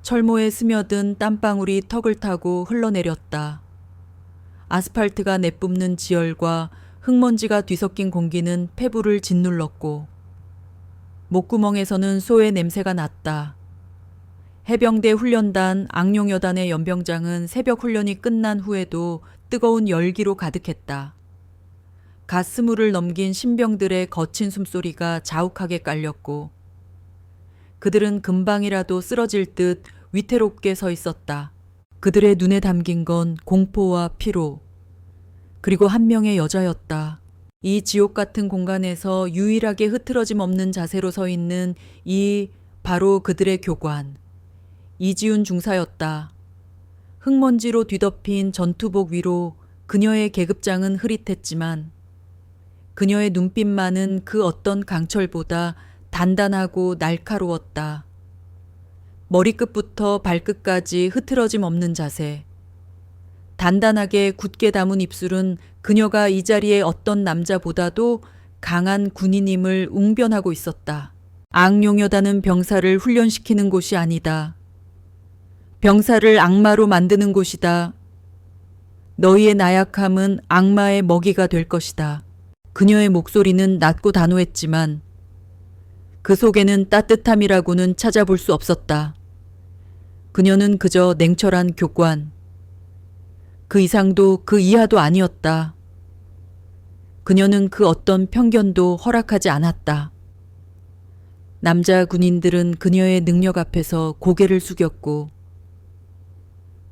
철모에 스며든 땀방울이 턱을 타고 흘러내렸다. 아스팔트가 내뿜는 지열과 흙먼지가 뒤섞인 공기는 폐부를 짓눌렀고 목구멍에서는 소의 냄새가 났다. 해병대 훈련단 앙룡여단의 연병장은 새벽 훈련이 끝난 후에도 뜨거운 열기로 가득했다. 가스물을 넘긴 신병들의 거친 숨소리가 자욱하게 깔렸고 그들은 금방이라도 쓰러질 듯 위태롭게 서 있었다. 그들의 눈에 담긴 건 공포와 피로, 그리고 한 명의 여자였다. 이 지옥 같은 공간에서 유일하게 흐트러짐 없는 자세로 서 있는 이 바로 그들의 교관, 이지훈 중사였다. 흙먼지로 뒤덮인 전투복 위로 그녀의 계급장은 흐릿했지만 그녀의 눈빛만은 그 어떤 강철보다 단단하고 날카로웠다. 머리끝부터 발끝까지 흐트러짐 없는 자세. 단단하게 굳게 담은 입술은 그녀가 이 자리에 어떤 남자보다도 강한 군인임을 웅변하고 있었다. 앙룡여단은 병사를 훈련시키는 곳이 아니다. 병사를 악마로 만드는 곳이다. 너희의 나약함은 악마의 먹이가 될 것이다. 그녀의 목소리는 낮고 단호했지만 그 속에는 따뜻함이라고는 찾아볼 수 없었다. 그녀는 그저 냉철한 교관. 그 이상도 그 이하도 아니었다. 그녀는 그 어떤 편견도 허락하지 않았다. 남자 군인들은 그녀의 능력 앞에서 고개를 숙였고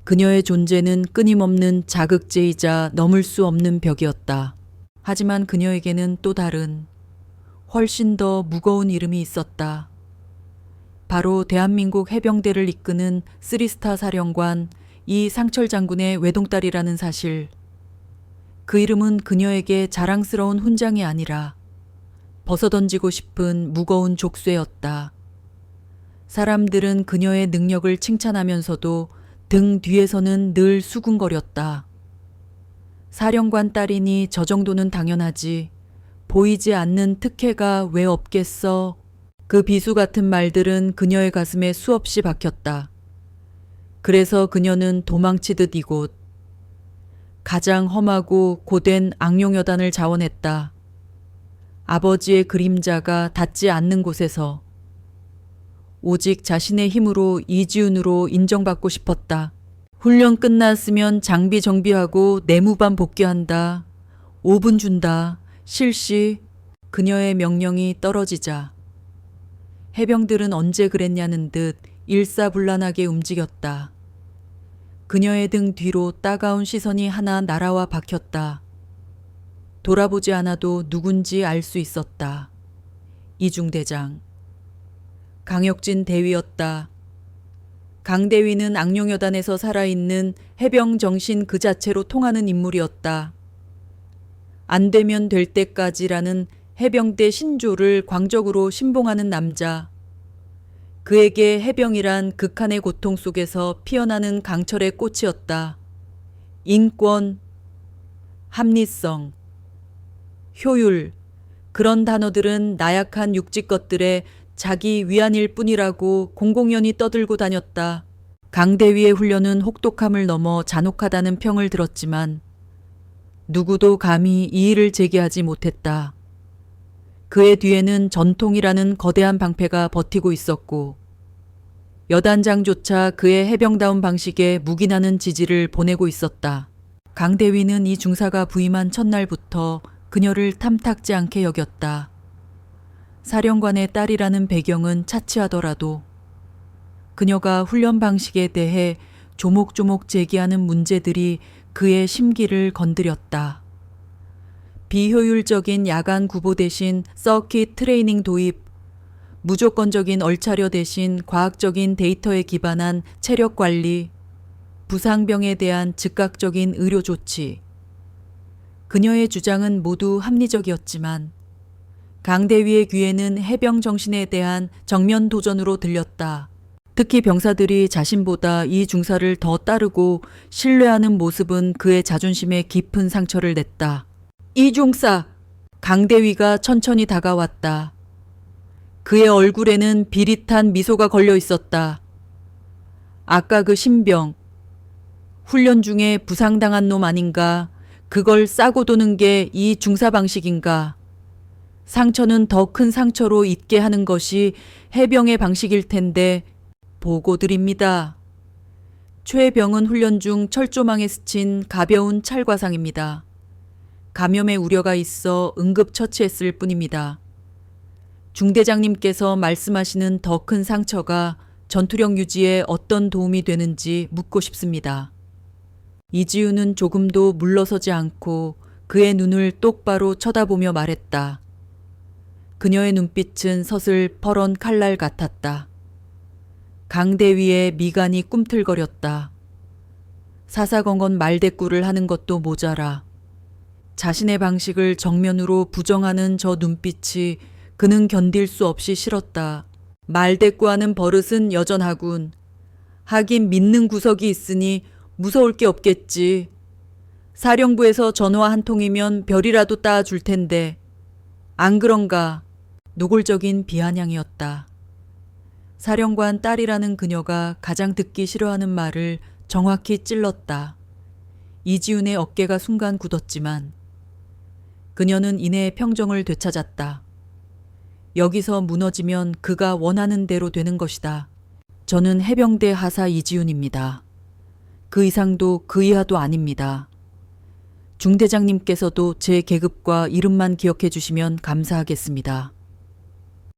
그녀의 존재는 끊임없는 자극제이자 넘을 수 없는 벽이었다. 하지만 그녀에게는 또 다른 훨씬 더 무거운 이름이 있었다. 바로 대한민국 해병대를 이끄는 3스타 사령관 이상철 장군의 외동딸이라는 사실. 그 이름은 그녀에게 자랑스러운 훈장이 아니라 벗어던지고 싶은 무거운 족쇄였다. 사람들은 그녀의 능력을 칭찬하면서도 등 뒤에서는 늘 수군거렸다. 사령관 딸이니 저 정도는 당연하지. 보이지 않는 특혜가 왜 없겠어. 그 비수 같은 말들은 그녀의 가슴에 수없이 박혔다. 그래서 그녀는 도망치듯 이곳, 가장 험하고 고된 앙룡여단을 자원했다. 아버지의 그림자가 닿지 않는 곳에서 오직 자신의 힘으로 이지훈으로 인정받고 싶었다. 훈련 끝났으면 장비 정비하고 내무반 복귀한다. 5분 준다. 실시. 그녀의 명령이 떨어지자 해병들은 언제 그랬냐는 듯 일사불란하게 움직였다. 그녀의 등 뒤로 따가운 시선이 하나 날아와 박혔다. 돌아보지 않아도 누군지 알 수 있었다. 이중대장. 강혁진 대위였다. 강 대위는 앙룡여단에서 살아있는 해병 정신 그 자체로 통하는 인물이었다. 안 되면 될 때까지라는 해병대 신조를 광적으로 신봉하는 남자. 그에게 해병이란 극한의 고통 속에서 피어나는 강철의 꽃이었다. 인권, 합리성, 효율, 그런 단어들은 나약한 육지 것들의 자기 위안일 뿐이라고 공공연히 떠들고 다녔다. 강대위의 훈련은 혹독함을 넘어 잔혹하다는 평을 들었지만 누구도 감히 이의를 제기하지 못했다. 그의 뒤에는 전통이라는 거대한 방패가 버티고 있었고 여단장조차 그의 해병다운 방식에 묵인하는 지지를 보내고 있었다. 강대위는 이 중사가 부임한 첫날부터 그녀를 탐탁지 않게 여겼다. 사령관의 딸이라는 배경은 차치하더라도 그녀가 훈련 방식에 대해 조목조목 제기하는 문제들이 그의 심기를 건드렸다. 비효율적인 야간 구보 대신 서킷 트레이닝 도입, 무조건적인 얼차려 대신 과학적인 데이터에 기반한 체력 관리, 부상병에 대한 즉각적인 의료 조치. 그녀의 주장은 모두 합리적이었지만 강대위의 귀에는 해병 정신에 대한 정면 도전으로 들렸다. 특히 병사들이 자신보다 이 중사를 더 따르고 신뢰하는 모습은 그의 자존심에 깊은 상처를 냈다. 이 중사! 강대위가 천천히 다가왔다. 그의 얼굴에는 비릿한 미소가 걸려 있었다. 아까 그 신병. 훈련 중에 부상당한 놈 아닌가? 그걸 싸고 도는 게 이 중사 방식인가? 상처는 더 큰 상처로 잊게 하는 것이 해병의 방식일 텐데 보고 드립니다. 최병은 훈련 중 철조망에 스친 가벼운 찰과상입니다. 감염의 우려가 있어 응급 처치했을 뿐입니다. 중대장님께서 말씀하시는 더 큰 상처가 전투력 유지에 어떤 도움이 되는지 묻고 싶습니다. 이지우는 조금도 물러서지 않고 그의 눈을 똑바로 쳐다보며 말했다. 그녀의 눈빛은 서슬 퍼런 칼날 같았다. 강대위의 미간이 꿈틀거렸다. 사사건건 말대꾸를 하는 것도 모자라. 자신의 방식을 정면으로 부정하는 저 눈빛이 그는 견딜 수 없이 싫었다. 말대꾸하는 버릇은 여전하군. 하긴 믿는 구석이 있으니 무서울 게 없겠지. 사령부에서 전화 한 통이면 별이라도 따줄 텐데. 안 그런가? 노골적인 비아냥이었다. 사령관 딸이라는 그녀가 가장 듣기 싫어하는 말을 정확히 찔렀다. 이지훈의 어깨가 순간 굳었지만 그녀는 이내 평정을 되찾았다. 여기서 무너지면 그가 원하는 대로 되는 것이다. 저는 해병대 하사 이지훈입니다. 그 이상도 그 이하도 아닙니다. 중대장님께서도 제 계급과 이름만 기억해 주시면 감사하겠습니다.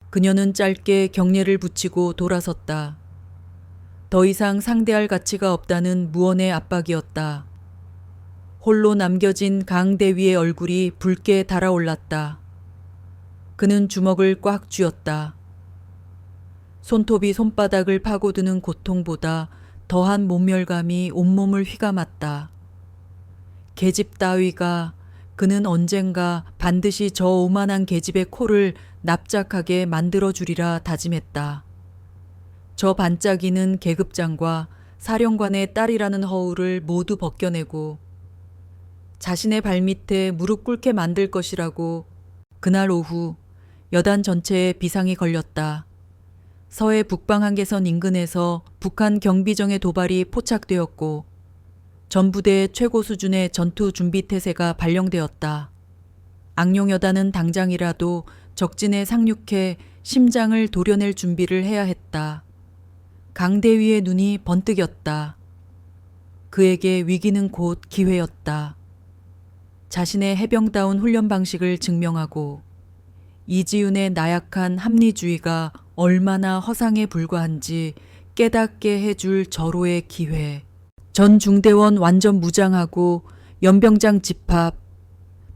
그녀는 짧게 경례를 붙이고 돌아섰다. 더 이상 상대할 가치가 없다는 무언의 압박이었다. 홀로 남겨진 강대위의 얼굴이 붉게 달아올랐다. 그는 주먹을 꽉 쥐었다. 손톱이 손바닥을 파고드는 고통보다 더한 모멸감이 온몸을 휘감았다. 계집 따위가 그는 언젠가 반드시 저 오만한 계집의 코를 납작하게 만들어주리라 다짐했다. 저 반짝이는 계급장과 사령관의 딸이라는 허울을 모두 벗겨내고 자신의 발밑에 무릎 꿇게 만들 것이라고. 그날 오후 여단 전체에 비상이 걸렸다. 서해 북방 한계선 인근에서 북한 경비정의 도발이 포착되었고 전부대 최고 수준의 전투 준비 태세가 발령되었다. 악룡여단은 당장이라도 적진에 상륙해 심장을 도려낼 준비를 해야 했다. 강대위의 눈이 번뜩였다. 그에게 위기는 곧 기회였다. 자신의 해병다운 훈련 방식을 증명하고 이지훈의 나약한 합리주의가 얼마나 허상에 불과한지 깨닫게 해줄 절호의 기회. 전 중대원 완전 무장하고 연병장 집합.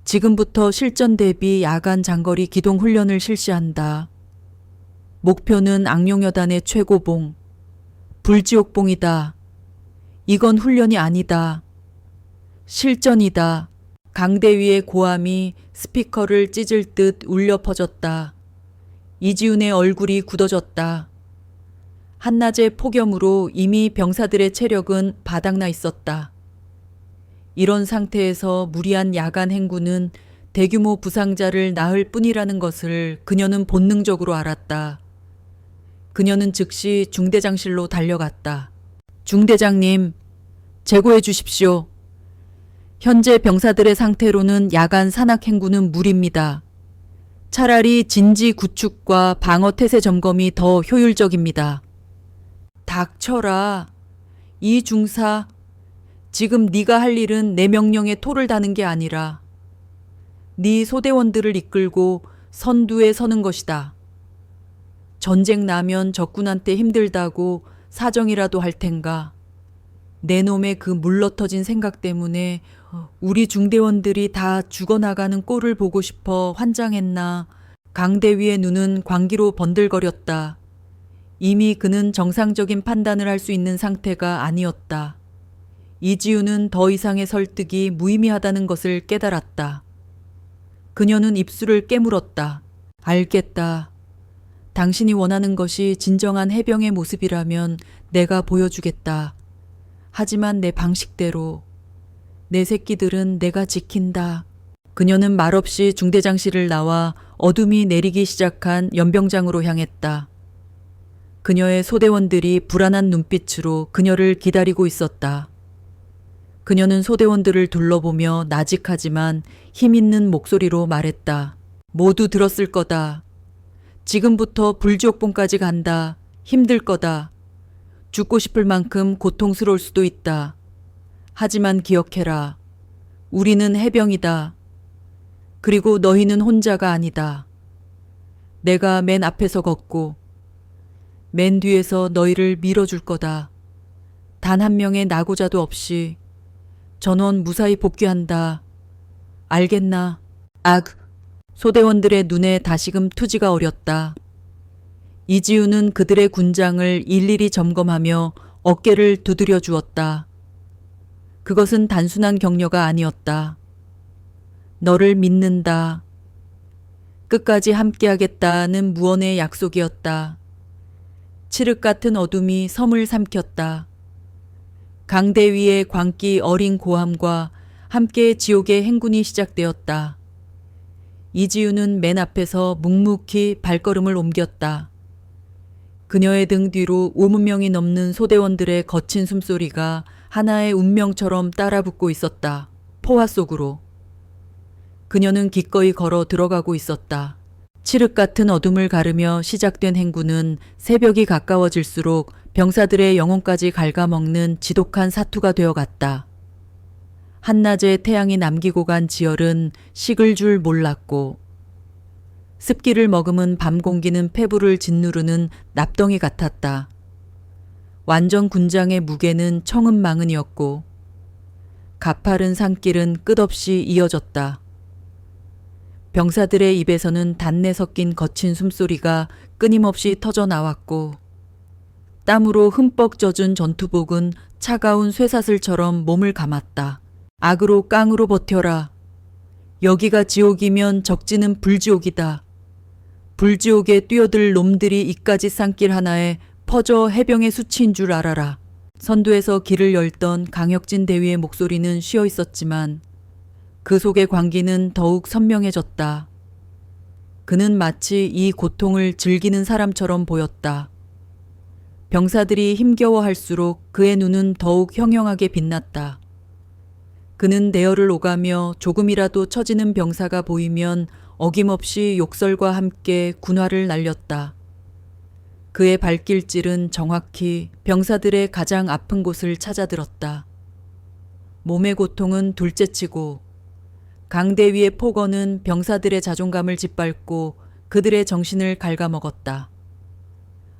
지금부터 실전 대비 야간 장거리 기동 훈련을 실시한다. 목표는 악룡여단의 최고봉. 불지옥봉이다. 이건 훈련이 아니다. 실전이다. 강대위의 고함이 스피커를 찢을 듯 울려 퍼졌다. 이지훈의 얼굴이 굳어졌다. 한낮의 폭염으로 이미 병사들의 체력은 바닥나 있었다. 이런 상태에서 무리한 야간 행군은 대규모 부상자를 낳을 뿐이라는 것을 그녀는 본능적으로 알았다. 그녀는 즉시 중대장실로 달려갔다. 중대장님, 재고해 주십시오. 현재 병사들의 상태로는 야간 산악 행군은 무리입니다. 차라리 진지 구축과 방어 태세 점검이 더 효율적입니다. 닥쳐라. 이 중사, 지금 네가 할 일은 내 명령에 토를 다는 게 아니라 네 소대원들을 이끌고 선두에 서는 것이다. 전쟁 나면 적군한테 힘들다고 사정이라도 할 텐가. 내 놈의 그 물러터진 생각 때문에 우리 중대원들이 다 죽어나가는 꼴을 보고 싶어 환장했나. 강대위의 눈은 광기로 번들거렸다. 이미 그는 정상적인 판단을 할 수 있는 상태가 아니었다. 이지훈은 더 이상의 설득이 무의미하다는 것을 깨달았다. 그녀는 입술을 깨물었다. 알겠다. 당신이 원하는 것이 진정한 해병의 모습이라면 내가 보여주겠다. 하지만 내 방식대로. 내 새끼들은 내가 지킨다. 그녀는 말없이 중대장실을 나와 어둠이 내리기 시작한 연병장으로 향했다. 그녀의 소대원들이 불안한 눈빛으로 그녀를 기다리고 있었다. 그녀는 소대원들을 둘러보며 나직하지만 힘있는 목소리로 말했다. 모두 들었을 거다. 지금부터 불지옥봉까지 간다. 힘들 거다. 죽고 싶을 만큼 고통스러울 수도 있다. 하지만 기억해라. 우리는 해병이다. 그리고 너희는 혼자가 아니다. 내가 맨 앞에서 걷고 맨 뒤에서 너희를 밀어줄 거다. 단 한 명의 낙오자도 없이 전원 무사히 복귀한다. 알겠나? 소대원들의 눈에 다시금 투지가 어렸다. 이지우는 그들의 군장을 일일이 점검하며 어깨를 두드려 주었다. 그것은 단순한 격려가 아니었다. 너를 믿는다. 끝까지 함께하겠다는 무언의 약속이었다. 칠흑 같은 어둠이 섬을 삼켰다. 강대 위의 광기 어린 고함과 함께 지옥의 행군이 시작되었다. 이지우는 맨 앞에서 묵묵히 발걸음을 옮겼다. 그녀의 등 뒤로 50명이 넘는 소대원들의 거친 숨소리가 하나의 운명처럼 따라붙고 있었다. 포화 속으로. 그녀는 기꺼이 걸어 들어가고 있었다. 칠흑 같은 어둠을 가르며 시작된 행군은 새벽이 가까워질수록 병사들의 영혼까지 갉아먹는 지독한 사투가 되어갔다. 한낮에 태양이 남기고 간 지열은 식을 줄 몰랐고 습기를 머금은 밤 공기는 폐부를 짓누르는 납덩이 같았다. 완전 군장의 무게는 청은망은이었고 가파른 산길은 끝없이 이어졌다. 병사들의 입에서는 단내 섞인 거친 숨소리가 끊임없이 터져 나왔고 땀으로 흠뻑 젖은 전투복은 차가운 쇠사슬처럼 몸을 감았다. 악으로 깡으로 버텨라. 여기가 지옥이면 적지는 불지옥이다. 불지옥에 뛰어들 놈들이 이까지 산길 하나에 퍼져 해병의 수치인 줄 알아라. 선두에서 길을 열던 강혁진 대위의 목소리는 쉬어 있었지만 그 속의 광기는 더욱 선명해졌다. 그는 마치 이 고통을 즐기는 사람처럼 보였다. 병사들이 힘겨워할수록 그의 눈은 더욱 형형하게 빛났다. 그는 내열을 오가며 조금이라도 처지는 병사가 보이면 어김없이 욕설과 함께 군화를 날렸다. 그의 발길질은 정확히 병사들의 가장 아픈 곳을 찾아들었다. 몸의 고통은 둘째치고 강대위의 폭언은 병사들의 자존감을 짓밟고 그들의 정신을 갉아먹었다.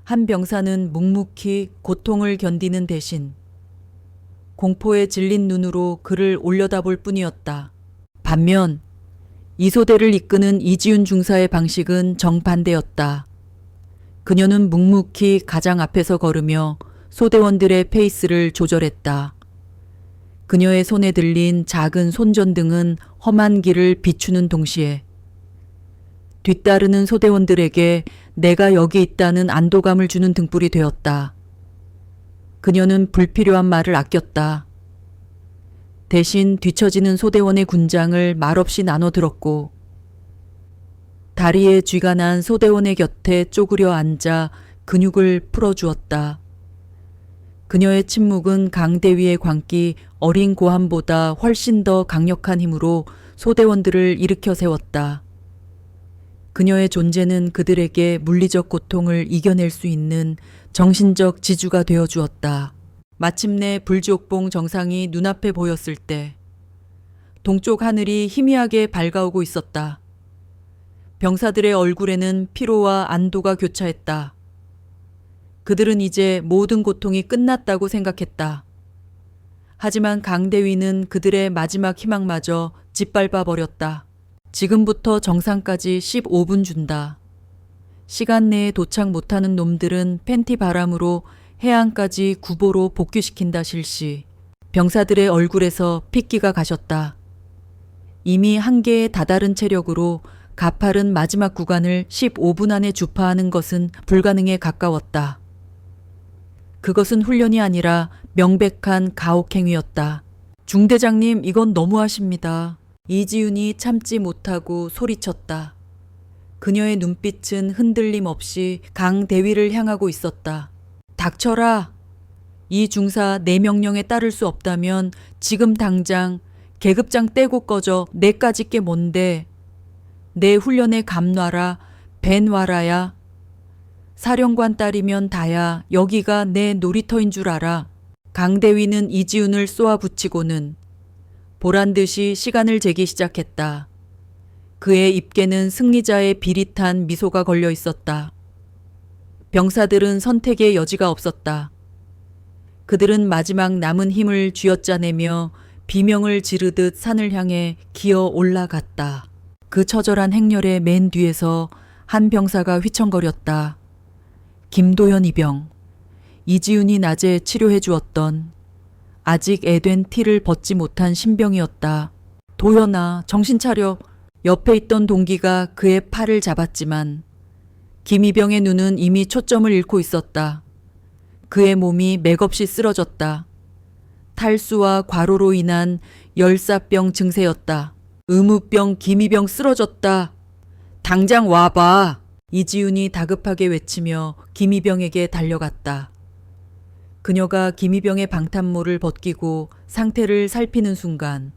한 병사는 묵묵히 고통을 견디는 대신 공포에 질린 눈으로 그를 올려다볼 뿐이었다. 반면 이소대를 이끄는 이지훈 중사의 방식은 정반대였다. 그녀는 묵묵히 가장 앞에서 걸으며 소대원들의 페이스를 조절했다. 그녀의 손에 들린 작은 손전등은 험한 길을 비추는 동시에 뒤따르는 소대원들에게 내가 여기 있다는 안도감을 주는 등불이 되었다. 그녀는 불필요한 말을 아꼈다. 대신 뒤처지는 소대원의 군장을 말없이 나눠 들었고 다리에 쥐가 난 소대원의 곁에 쪼그려 앉아 근육을 풀어주었다. 그녀의 침묵은 강대위의 광기 어린 고함보다 훨씬 더 강력한 힘으로 소대원들을 일으켜 세웠다. 그녀의 존재는 그들에게 물리적 고통을 이겨낼 수 있는 정신적 지주가 되어 주었다. 마침내 불지옥봉 정상이 눈앞에 보였을 때 동쪽 하늘이 희미하게 밝아오고 있었다. 병사들의 얼굴에는 피로와 안도가 교차했다. 그들은 이제 모든 고통이 끝났다고 생각했다. 하지만 강대위는 그들의 마지막 희망마저 짓밟아 버렸다. 지금부터 정상까지 15분 준다. 시간 내에 도착 못하는 놈들은 팬티 바람으로 해안까지 구보로 복귀시킨다 실시. 병사들의 얼굴에서 핏기가 가셨다. 이미 한계에 다다른 체력으로 가파른 마지막 구간을 15분 안에 주파하는 것은 불가능에 가까웠다. 그것은 훈련이 아니라 명백한 가혹행위였다. 중대장님, 이건 너무하십니다. 이지훈이 참지 못하고 소리쳤다. 그녀의 눈빛은 흔들림 없이 강대위를 향하고 있었다. 닥쳐라. 이 중사 내 명령에 따를 수 없다면 지금 당장 계급장 떼고 꺼져. 내까지 게 뭔데. 내 훈련에 감놔라. 벤와라야. 사령관 딸이면 다야. 여기가 내 놀이터인 줄 알아. 강대위는 이지훈을 쏘아붙이고는 보란듯이 시간을 재기 시작했다. 그의 입계는 승리자의 비릿한 미소가 걸려 있었다. 병사들은 선택의 여지가 없었다. 그들은 마지막 남은 힘을 쥐어짜내며 비명을 지르듯 산을 향해 기어 올라갔다. 그 처절한 행렬의 맨 뒤에서 한 병사가 휘청거렸다. 김도현 이병. 이지훈이 낮에 치료해 주었던 아직 애된 티를 벗지 못한 신병이었다. 도현아, 정신 차려. 옆에 있던 동기가 그의 팔을 잡았지만 김이병의 눈은 이미 초점을 잃고 있었다. 그의 몸이 맥없이 쓰러졌다. 탈수와 과로로 인한 열사병 증세였다. 의무병 김이병 쓰러졌다. 당장 와봐. 이지훈이 다급하게 외치며 김이병에게 달려갔다. 그녀가 김이병의 방탄모를 벗기고 상태를 살피는 순간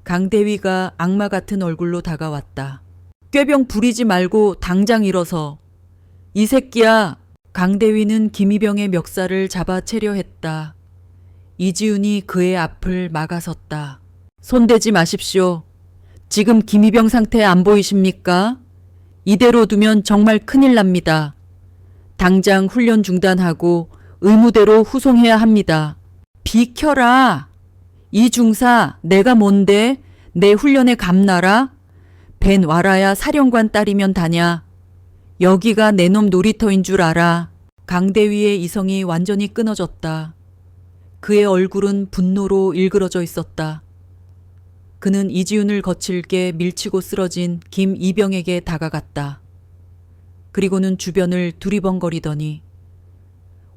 강대위가 악마 같은 얼굴로 다가왔다. 꾀병 부리지 말고 당장 일어서. 이 새끼야. 강대위는 김이병의 멱살을 잡아채려 했다. 이지훈이 그의 앞을 막아섰다. 손대지 마십시오. 지금 김이병 상태 안 보이십니까? 이대로 두면 정말 큰일 납니다. 당장 훈련 중단하고 의무대로 후송해야 합니다. 비켜라. 이 중사 내가 뭔데? 내 훈련에 감나라? 벤 와라야 사령관 딸이면 다냐? 여기가 내 놈 놀이터인 줄 알아. 강대위의 이성이 완전히 끊어졌다. 그의 얼굴은 분노로 일그러져 있었다. 그는 이지훈을 거칠게 밀치고 쓰러진 김이병에게 다가갔다. 그리고는 주변을 두리번거리더니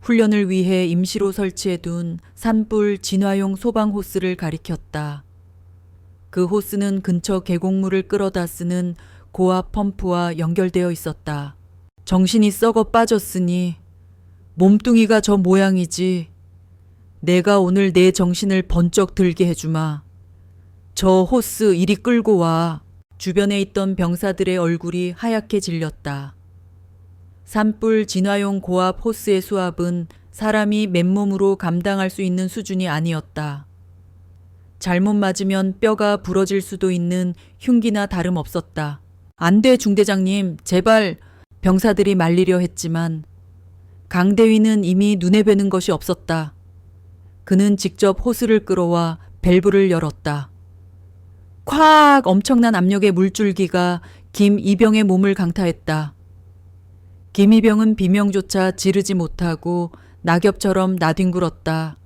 훈련을 위해 임시로 설치해둔 산불 진화용 소방 호스를 가리켰다. 그 호스는 근처 계곡물을 끌어다 쓰는 고압 펌프와 연결되어 있었다. 정신이 썩어 빠졌으니 몸뚱이가 저 모양이지. 내가 오늘 내 정신을 번쩍 들게 해주마. 저 호스 이리 끌고 와. 주변에 있던 병사들의 얼굴이 하얗게 질렸다. 산불 진화용 고압 호스의 수압은 사람이 맨몸으로 감당할 수 있는 수준이 아니었다. 잘못 맞으면 뼈가 부러질 수도 있는 흉기나 다름없었다. 안 돼, 중대장님. 제발. 병사들이 말리려 했지만 강대위는 이미 눈에 뵈는 것이 없었다. 그는 직접 호스를 끌어와 밸브를 열었다. 콱! 엄청난 압력의 물줄기가 김이병의 몸을 강타했다. 김이병은 비명조차 지르지 못하고 낙엽처럼 나뒹굴었다.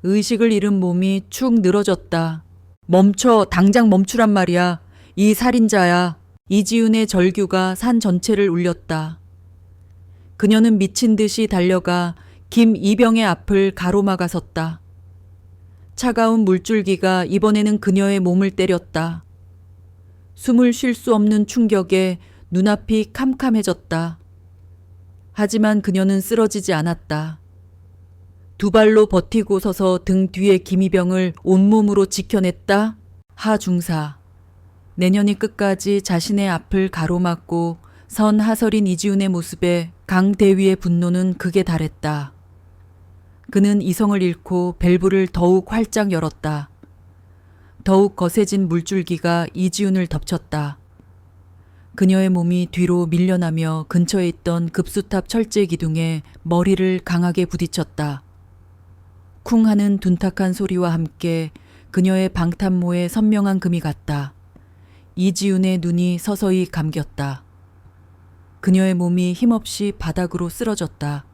의식을 잃은 몸이 축 늘어졌다. 멈춰, 당장 멈추란 말이야. 이 살인자야. 이지훈의 절규가 산 전체를 울렸다. 그녀는 미친 듯이 달려가 김이병의 앞을 가로막아섰다. 차가운 물줄기가 이번에는 그녀의 몸을 때렸다. 숨을 쉴 수 없는 충격에 눈앞이 캄캄해졌다. 하지만 그녀는 쓰러지지 않았다. 두 발로 버티고 서서 등 뒤에 김이병을 온몸으로 지켜냈다. 하 중사. 내년이 끝까지 자신의 앞을 가로막고 선 하설인 이지훈의 모습에 강대위의 분노는 극에 달했다. 그는 이성을 잃고 밸브를 더욱 활짝 열었다. 더욱 거세진 물줄기가 이지훈을 덮쳤다. 그녀의 몸이 뒤로 밀려나며 근처에 있던 급수탑 철제 기둥에 머리를 강하게 부딪혔다. 쿵 하는 둔탁한 소리와 함께 그녀의 방탄모에 선명한 금이 갔다. 이지훈의 눈이 서서히 감겼다. 그녀의 몸이 힘없이 바닥으로 쓰러졌다.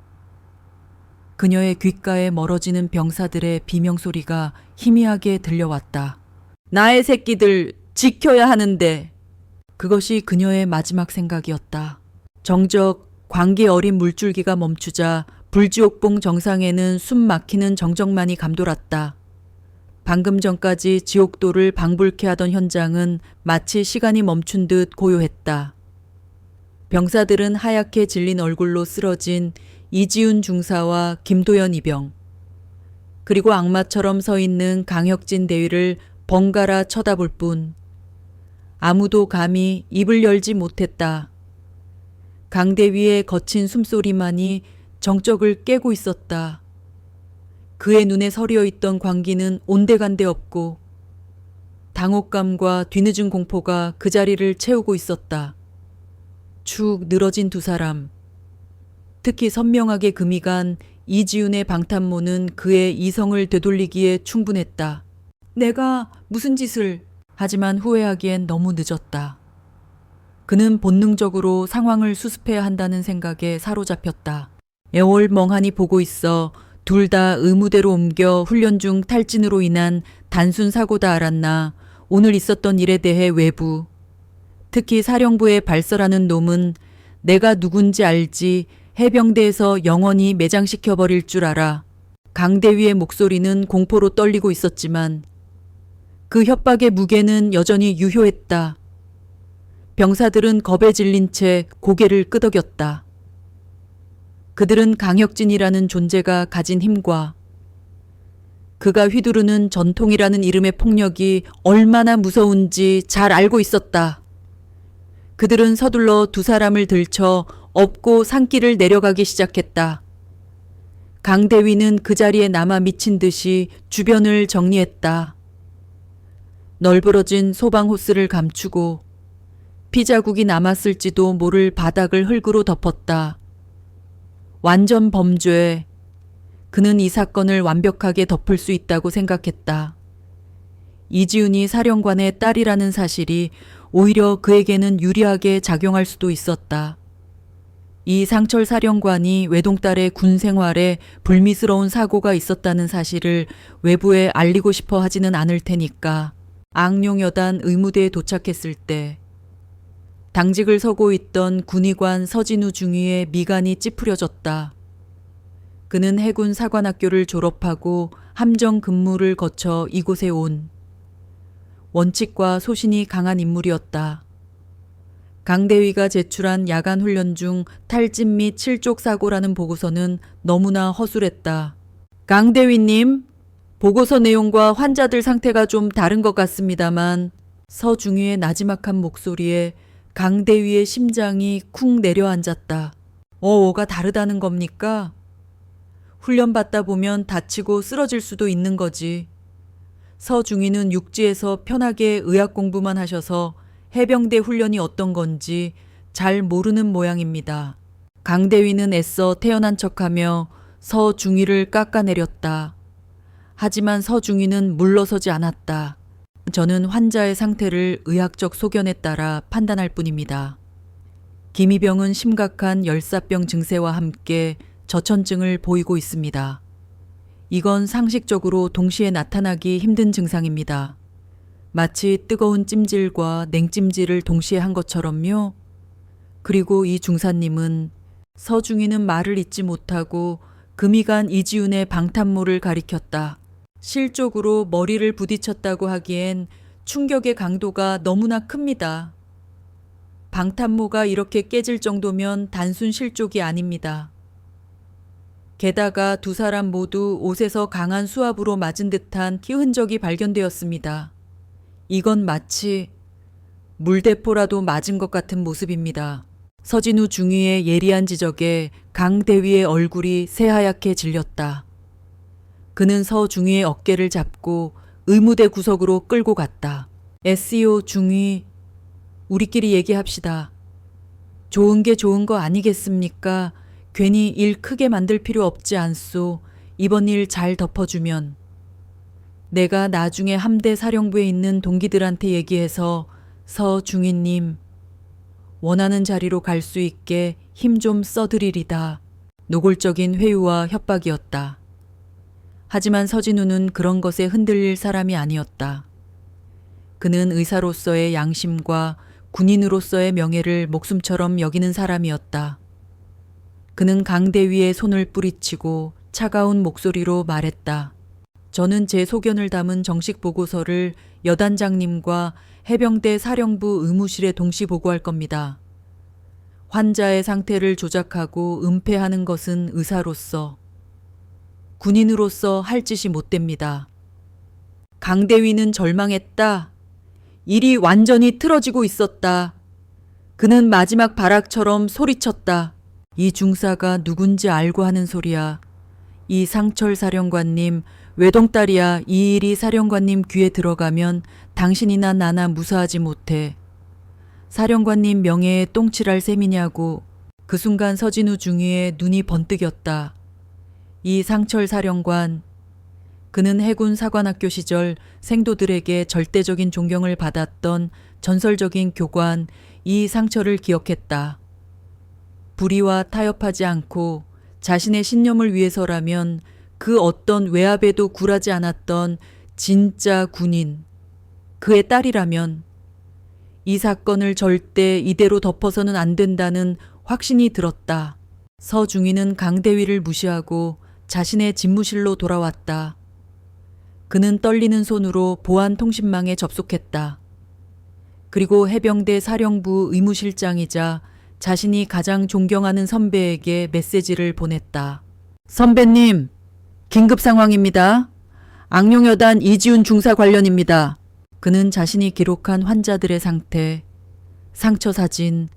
그녀의 귓가에 멀어지는 병사들의 비명소리가 희미하게 들려왔다. 나의 새끼들 지켜야 하는데. 그것이 그녀의 마지막 생각이었다. 정적 광기 어린 물줄기가 멈추자 불지옥봉 정상에는 숨 막히는 정적만이 감돌았다. 방금 전까지 지옥도를 방불케 하던 현장은 마치 시간이 멈춘 듯 고요했다. 병사들은 하얗게 질린 얼굴로 쓰러진 이지훈 중사와 김도연 이병, 그리고 악마처럼 서 있는 강혁진 대위를 번갈아 쳐다볼 뿐 아무도 감히 입을 열지 못했다. 강 대위의 거친 숨소리만이 정적을 깨고 있었다. 그의 눈에 서려 있던 광기는 온데간데 없고 당혹감과 뒤늦은 공포가 그 자리를 채우고 있었다. 축 늘어진 두 사람, 특히 선명하게 금이 간 이지훈의 방탄모는 그의 이성을 되돌리기에 충분했다. 내가 무슨 짓을... 하지만 후회하기엔 너무 늦었다. 그는 본능적으로 상황을 수습해야 한다는 생각에 사로잡혔다. 애월 멍하니 보고 있어 둘 다 의무대로 옮겨 훈련 중 탈진으로 인한 단순 사고다 알았나 오늘 있었던 일에 대해 외부, 특히 사령부에 발설하는 놈은 내가 누군지 알지 해병대에서 영원히 매장시켜버릴 줄 알아. 강대위의 목소리는 공포로 떨리고 있었지만 그 협박의 무게는 여전히 유효했다. 병사들은 겁에 질린 채 고개를 끄덕였다. 그들은 강혁진이라는 존재가 가진 힘과 그가 휘두르는 전통이라는 이름의 폭력이 얼마나 무서운지 잘 알고 있었다. 그들은 서둘러 두 사람을 들쳐 업고 산길을 내려가기 시작했다. 강대위는 그 자리에 남아 미친 듯이 주변을 정리했다. 널브러진 소방 호스를 감추고 피자국이 남았을지도 모를 바닥을 흙으로 덮었다. 완전 범죄. 그는 이 사건을 완벽하게 덮을 수 있다고 생각했다. 이지훈이 사령관의 딸이라는 사실이 오히려 그에게는 유리하게 작용할 수도 있었다. 이 상철 사령관이 외동딸의 군 생활에 불미스러운 사고가 있었다는 사실을 외부에 알리고 싶어 하지는 않을 테니까. 악룡여단 의무대에 도착했을 때 당직을 서고 있던 군의관 서진우 중위의 미간이 찌푸려졌다. 그는 해군 사관학교를 졸업하고 함정 근무를 거쳐 이곳에 온 원칙과 소신이 강한 인물이었다. 강대위가 제출한 야간 훈련 중 탈진 및 실족 사고라는 보고서는 너무나 허술했다. 강대위님, 보고서 내용과 환자들 상태가 좀 다른 것 같습니다만 서중위의 나지막한 목소리에 강대위의 심장이 쿵 내려앉았다. 어가 다르다는 겁니까? 훈련 받다 보면 다치고 쓰러질 수도 있는 거지. 서중위는 육지에서 편하게 의학 공부만 하셔서 해병대 훈련이 어떤 건지 잘 모르는 모양입니다. 강대위는 애써 태어난 척하며 서중위를 깎아내렸다. 하지만 서중위는 물러서지 않았다. 저는 환자의 상태를 의학적 소견에 따라 판단할 뿐입니다. 김이병은 심각한 열사병 증세와 함께 저천증을 보이고 있습니다. 이건 상식적으로 동시에 나타나기 힘든 증상입니다. 마치 뜨거운 찜질과 냉찜질을 동시에 한 것처럼요. 그리고 이 중사님은 서중위는 말을 잇지 못하고 금이 간 이지훈의 방탄모를 가리켰다. 실족으로 머리를 부딪혔다고 하기엔 충격의 강도가 너무나 큽니다. 방탄모가 이렇게 깨질 정도면 단순 실족이 아닙니다. 게다가 두 사람 모두 옷에서 강한 수압으로 맞은 듯한 티 흔적이 발견되었습니다. 이건 마치 물대포라도 맞은 것 같은 모습입니다. 서진우 중위의 예리한 지적에 강 대위의 얼굴이 새하얗게 질렸다. 그는 서중위의 어깨를 잡고 의무대 구석으로 끌고 갔다. SEO 중위, 우리끼리 얘기합시다. 좋은 게 좋은 거 아니겠습니까? 괜히 일 크게 만들 필요 없지 않소. 이번 일 잘 덮어주면. 내가 나중에 함대 사령부에 있는 동기들한테 얘기해서 서중위님 원하는 자리로 갈 수 있게 힘 좀 써드리리다. 노골적인 회유와 협박이었다. 하지만 서진우는 그런 것에 흔들릴 사람이 아니었다. 그는 의사로서의 양심과 군인으로서의 명예를 목숨처럼 여기는 사람이었다. 그는 강대위의 손을 뿌리치고 차가운 목소리로 말했다. 저는 제 소견을 담은 정식 보고서를 여단장님과 해병대 사령부 의무실에 동시 보고할 겁니다. 환자의 상태를 조작하고 은폐하는 것은 의사로서, 군인으로서 할 짓이 못 됩니다. 강대위는 절망했다. 일이 완전히 틀어지고 있었다. 그는 마지막 발악처럼 소리쳤다. 이 중사가 누군지 알고 하는 소리야. 이 상철 사령관님, 외동딸이야. 이 일이 사령관님 귀에 들어가면 당신이나 나나 무사하지 못해. 사령관님 명예에 똥칠할 셈이냐고. 그 순간 서진우 중위의 눈이 번뜩였다. 이 상철 사령관, 그는 해군 사관학교 시절 생도들에게 절대적인 존경을 받았던 전설적인 교관 이 상철을 기억했다. 불의와 타협하지 않고 자신의 신념을 위해서라면 그 어떤 외압에도 굴하지 않았던 진짜 군인, 그의 딸이라면 이 사건을 절대 이대로 덮어서는 안 된다는 확신이 들었다. 서중위는 강대위를 무시하고 자신의 집무실로 돌아왔다. 그는 떨리는 손으로 보안 통신망에 접속했다. 그리고 해병대 사령부 의무실장이자 자신이 가장 존경하는 선배에게 메시지를 보냈다. 선배님, 긴급 상황입니다. 악령여단 이지훈 중사 관련입니다. 그는 자신이 기록한 환자들의 상태, 상처 사진,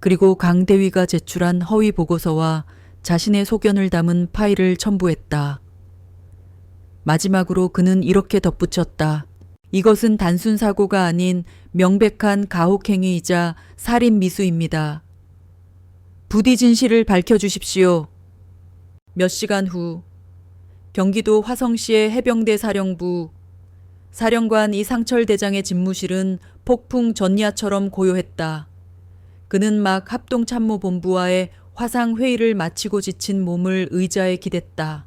그리고 강대위가 제출한 허위 보고서와 자신의 소견을 담은 파일을 첨부했다. 마지막으로 그는 이렇게 덧붙였다. 이것은 단순 사고가 아닌 명백한 가혹행위이자 살인 미수입니다. 부디 진실을 밝혀주십시오. 몇 시간 후 경기도 화성시의 해병대 사령부 사령관 이상철 대장의 집무실은 폭풍 전야처럼 고요했다. 그는 막 합동참모본부와의 화상회의를 마치고 지친 몸을 의자에 기댔다.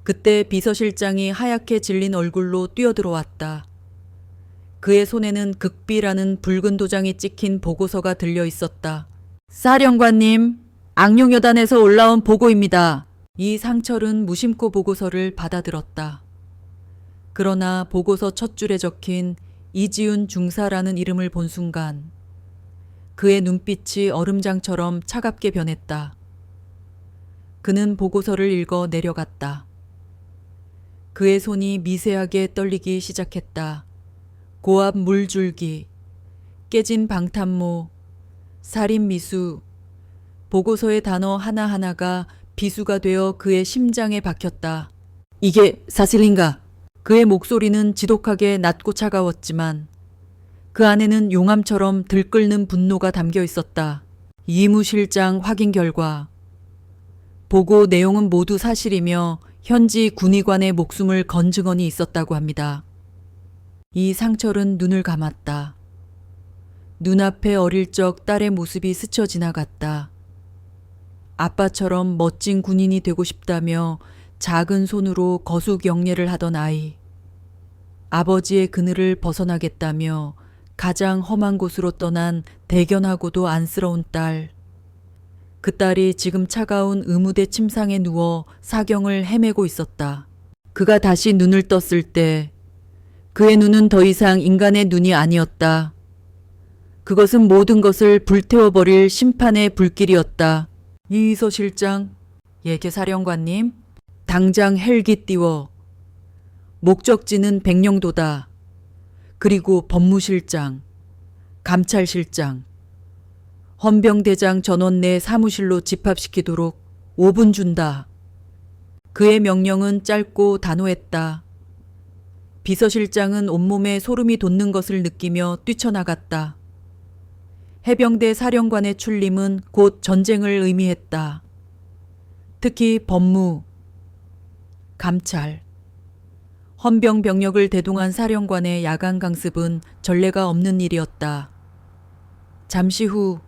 그때 비서실장이 하얗게 질린 얼굴로 뛰어들어왔다. 그의 손에는 극비라는 붉은 도장이 찍힌 보고서가 들려 있었다. 사령관님, 악령여단에서 올라온 보고입니다. 이 상철은 무심코 보고서를 받아들었다. 그러나 보고서 첫 줄에 적힌 이지훈 중사라는 이름을 본 순간 그의 눈빛이 얼음장처럼 차갑게 변했다. 그는 보고서를 읽어 내려갔다. 그의 손이 미세하게 떨리기 시작했다. 고압 물줄기, 깨진 방탄모, 살인 미수, 보고서의 단어 하나하나가 비수가 되어 그의 심장에 박혔다. 이게 사실인가? 그의 목소리는 지독하게 낮고 차가웠지만 그 안에는 용암처럼 들끓는 분노가 담겨 있었다. 이무실장 확인 결과 보고 내용은 모두 사실이며 현지 군의관의 목숨을 건 증언이 있었다고 합니다. 이 상철은 눈을 감았다. 눈앞에 어릴 적 딸의 모습이 스쳐 지나갔다. 아빠처럼 멋진 군인이 되고 싶다며 작은 손으로 거수경례를 하던 아이. 아버지의 그늘을 벗어나겠다며 가장 험한 곳으로 떠난 대견하고도 안쓰러운 딸. 그 딸이 지금 차가운 의무대 침상에 누워 사경을 헤매고 있었다. 그가 다시 눈을 떴을 때 그의 눈은 더 이상 인간의 눈이 아니었다. 그것은 모든 것을 불태워버릴 심판의 불길이었다. 이서 실장, 예계사령관님, 당장 헬기 띄워. 목적지는 백령도다. 그리고 법무실장, 감찰실장, 헌병대장 전원 내 사무실로 집합시키도록 5분 준다. 그의 명령은 짧고 단호했다. 비서실장은 온몸에 소름이 돋는 것을 느끼며 뛰쳐나갔다. 해병대 사령관의 출림은 곧 전쟁을 의미했다. 특히 법무, 감찰, 헌병 병력을 대동한 사령관의 야간 강습은 전례가 없는 일이었다. 잠시 후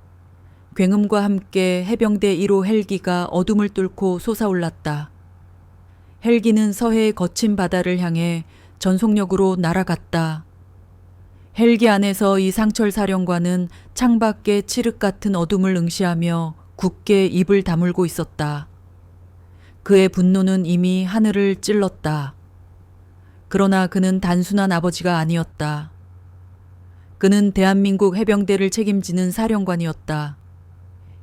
굉음과 함께 해병대 1호 헬기가 어둠을 뚫고 솟아올랐다. 헬기는 서해의 거친 바다를 향해 전속력으로 날아갔다. 헬기 안에서 이 상철 사령관은 창밖의 칠흑 같은 어둠을 응시하며 굳게 입을 다물고 있었다. 그의 분노는 이미 하늘을 찔렀다. 그러나 그는 단순한 아버지가 아니었다. 그는 대한민국 해병대를 책임지는 사령관이었다.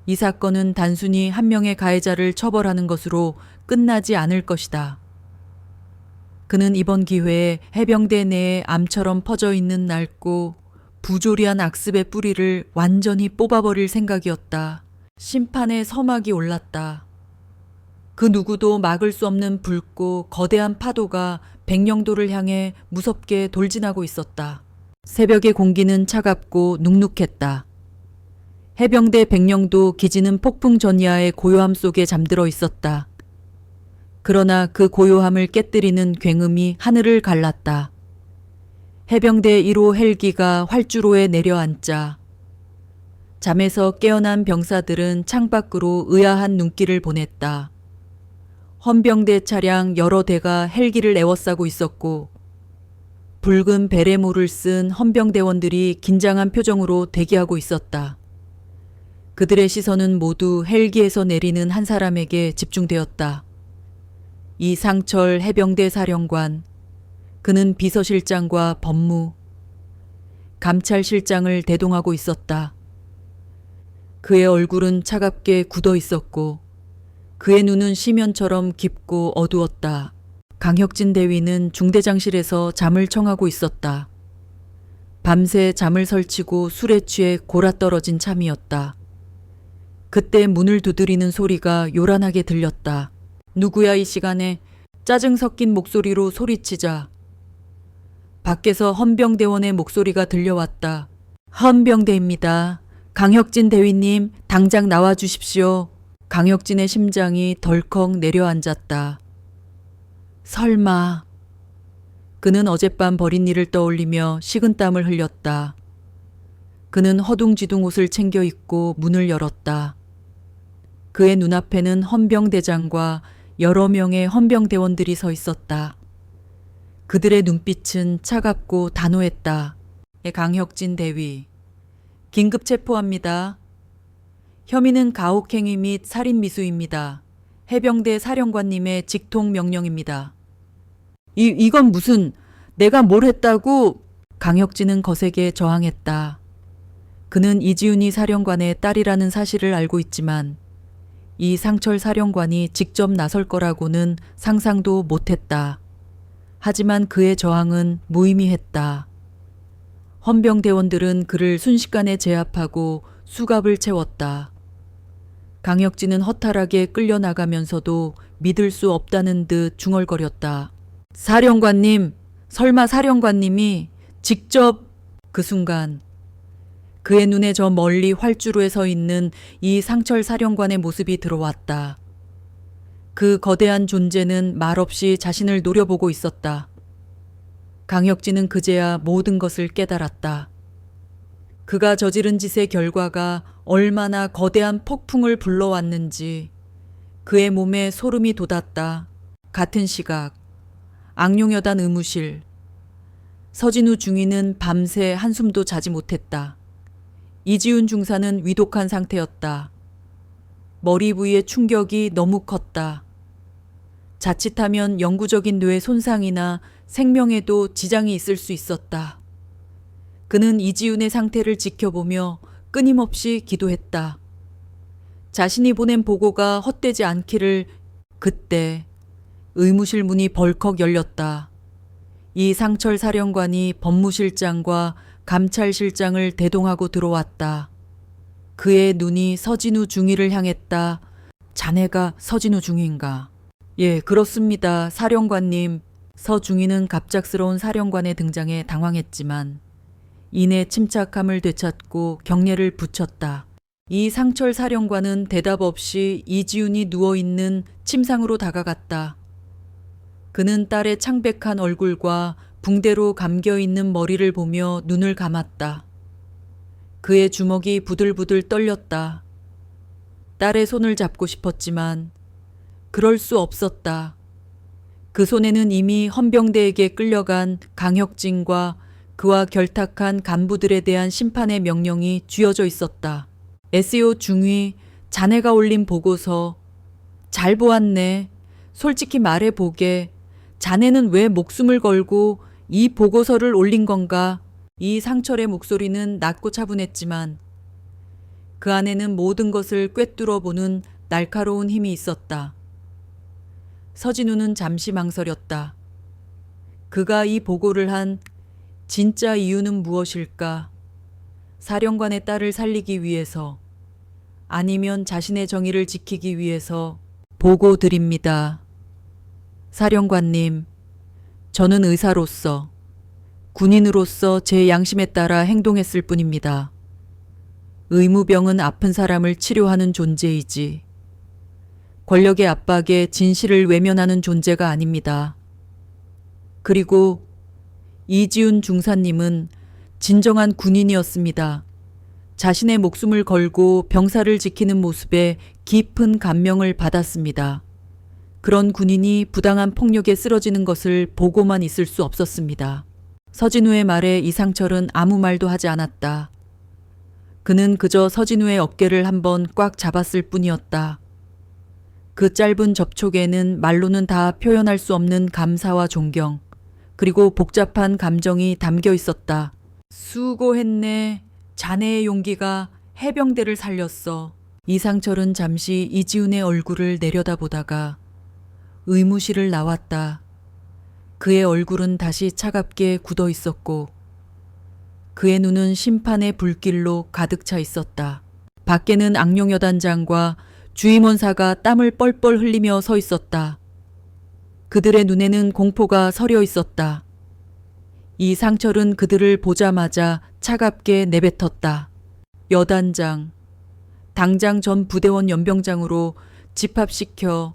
이 사건은 단순히 한 명의 가해자를 처벌하는 것으로 끝나지 않을 것이다. 그는 이번 기회에 해병대 내에 암처럼 퍼져 있는 낡고 부조리한 악습의 뿌리를 완전히 뽑아버릴 생각이었다. 심판의 서막이 올랐다. 그 누구도 막을 수 없는 붉고 거대한 파도가 백령도를 향해 무섭게 돌진하고 있었다. 새벽의 공기는 차갑고 눅눅했다. 해병대 백령도 기지는 폭풍 전야의 고요함 속에 잠들어 있었다. 그러나 그 고요함을 깨뜨리는 굉음이 하늘을 갈랐다. 해병대 1호 헬기가 활주로에 내려앉자 잠에서 깨어난 병사들은 창밖으로 의아한 눈길을 보냈다. 헌병대 차량 여러 대가 헬기를 에워싸고 있었고 붉은 베레모를 쓴 헌병대원들이 긴장한 표정으로 대기하고 있었다. 그들의 시선은 모두 헬기에서 내리는 한 사람에게 집중되었다. 이상철 해병대 사령관. 그는 비서실장과 법무, 감찰실장을 대동하고 있었다. 그의 얼굴은 차갑게 굳어 있었고 그의 눈은 심연처럼 깊고 어두웠다. 강혁진 대위는 중대장실에서 잠을 청하고 있었다. 밤새 잠을 설치고 술에 취해 골아떨어진 참이었다. 그때 문을 두드리는 소리가 요란하게 들렸다. 누구야 이 시간에? 짜증 섞인 목소리로 소리치자 밖에서 헌병대원의 목소리가 들려왔다. 헌병대입니다. 강혁진 대위님 당장 나와주십시오. 강혁진의 심장이 덜컥 내려앉았다. 설마. 그는 어젯밤 벌인 일을 떠올리며 식은땀을 흘렸다. 그는 허둥지둥 옷을 챙겨 입고 문을 열었다. 그의 눈앞에는 헌병대장과 여러 명의 헌병대원들이 서 있었다. 그들의 눈빛은 차갑고 단호했다. 강혁진 대위. 긴급 체포합니다. 혐의는 가혹행위 및 살인미수입니다. 해병대 사령관님의 직통 명령입니다. 이건 무슨, 내가 뭘 했다고? 강혁진은 거세게 저항했다. 그는 이지훈이 사령관의 딸이라는 사실을 알고 있지만 이 상철 사령관이 직접 나설 거라고는 상상도 못했다. 하지만 그의 저항은 무의미했다. 헌병대원들은 그를 순식간에 제압하고 수갑을 채웠다. 강혁진은 허탈하게 끌려나가면서도 믿을 수 없다는 듯 중얼거렸다. 사령관님, 설마 사령관님이 직접... 그 순간 그의 눈에 저 멀리 활주로에 서 있는 이 상철 사령관의 모습이 들어왔다. 그 거대한 존재는 말없이 자신을 노려보고 있었다. 강혁진은 그제야 모든 것을 깨달았다. 그가 저지른 짓의 결과가 얼마나 거대한 폭풍을 불러왔는지 그의 몸에 소름이 돋았다. 같은 시각 악룡여단 의무실. 서진우 중위는 밤새 한숨도 자지 못했다. 이지훈 중사는 위독한 상태였다. 머리 부위의 충격이 너무 컸다. 자칫하면 영구적인 뇌 손상이나 생명에도 지장이 있을 수 있었다. 그는 이지훈의 상태를 지켜보며 끊임없이 기도했다. 자신이 보낸 보고가 헛되지 않기를. 그때 의무실 문이 벌컥 열렸다. 이 상철 사령관이 법무실장과 감찰실장을 대동하고 들어왔다. 그의 눈이 서진우 중위를 향했다. 자네가 서진우 중위인가? 예, 그렇습니다. 사령관님. 서중위는 갑작스러운 사령관의 등장에 당황했지만 이내 침착함을 되찾고 경례를 붙였다. 이 상철 사령관은 대답 없이 이지훈이 누워있는 침상으로 다가갔다. 그는 딸의 창백한 얼굴과 붕대로 감겨있는 머리를 보며 눈을 감았다. 그의 주먹이 부들부들 떨렸다. 딸의 손을 잡고 싶었지만 그럴 수 없었다. 그 손에는 이미 헌병대에게 끌려간 강혁진과 그와 결탁한 간부들에 대한 심판의 명령이 쥐어져 있었다. SEO 중위, 자네가 올린 보고서 잘 보았네. 솔직히 말해보게. 자네는 왜 목숨을 걸고 이 보고서를 올린 건가? 이상철의 목소리는 낮고 차분했지만 그 안에는 모든 것을 꿰뚫어 보는 날카로운 힘이 있었다. 서진우는 잠시 망설였다. 그가 이 보고를 한 진짜 이유는 무엇일까? 사령관의 딸을 살리기 위해서, 아니면 자신의 정의를 지키기 위해서 보고 드립니다. 사령관님, 저는 의사로서, 군인으로서 제 양심에 따라 행동했을 뿐입니다. 의무병은 아픈 사람을 치료하는 존재이지, 권력의 압박에 진실을 외면하는 존재가 아닙니다. 그리고 이지훈 중사님은 진정한 군인이었습니다. 자신의 목숨을 걸고 병사를 지키는 모습에 깊은 감명을 받았습니다. 그런 군인이 부당한 폭력에 쓰러지는 것을 보고만 있을 수 없었습니다. 서진우의 말에 이상철은 아무 말도 하지 않았다. 그는 그저 서진우의 어깨를 한번 꽉 잡았을 뿐이었다. 그 짧은 접촉에는 말로는 다 표현할 수 없는 감사와 존경, 그리고 복잡한 감정이 담겨 있었다. 수고했네. 자네의 용기가 해병대를 살렸어. 이상철은 잠시 이지훈의 얼굴을 내려다보다가 의무실을 나왔다. 그의 얼굴은 다시 차갑게 굳어 있었고 그의 눈은 심판의 불길로 가득 차 있었다. 밖에는 악룡여단장과 주임원사가 땀을 뻘뻘 흘리며 서 있었다. 그들의 눈에는 공포가 서려 있었다. 이상철은 그들을 보자마자 차갑게 내뱉었다. 여단장, 당장 전 부대원 연병장으로 집합시켜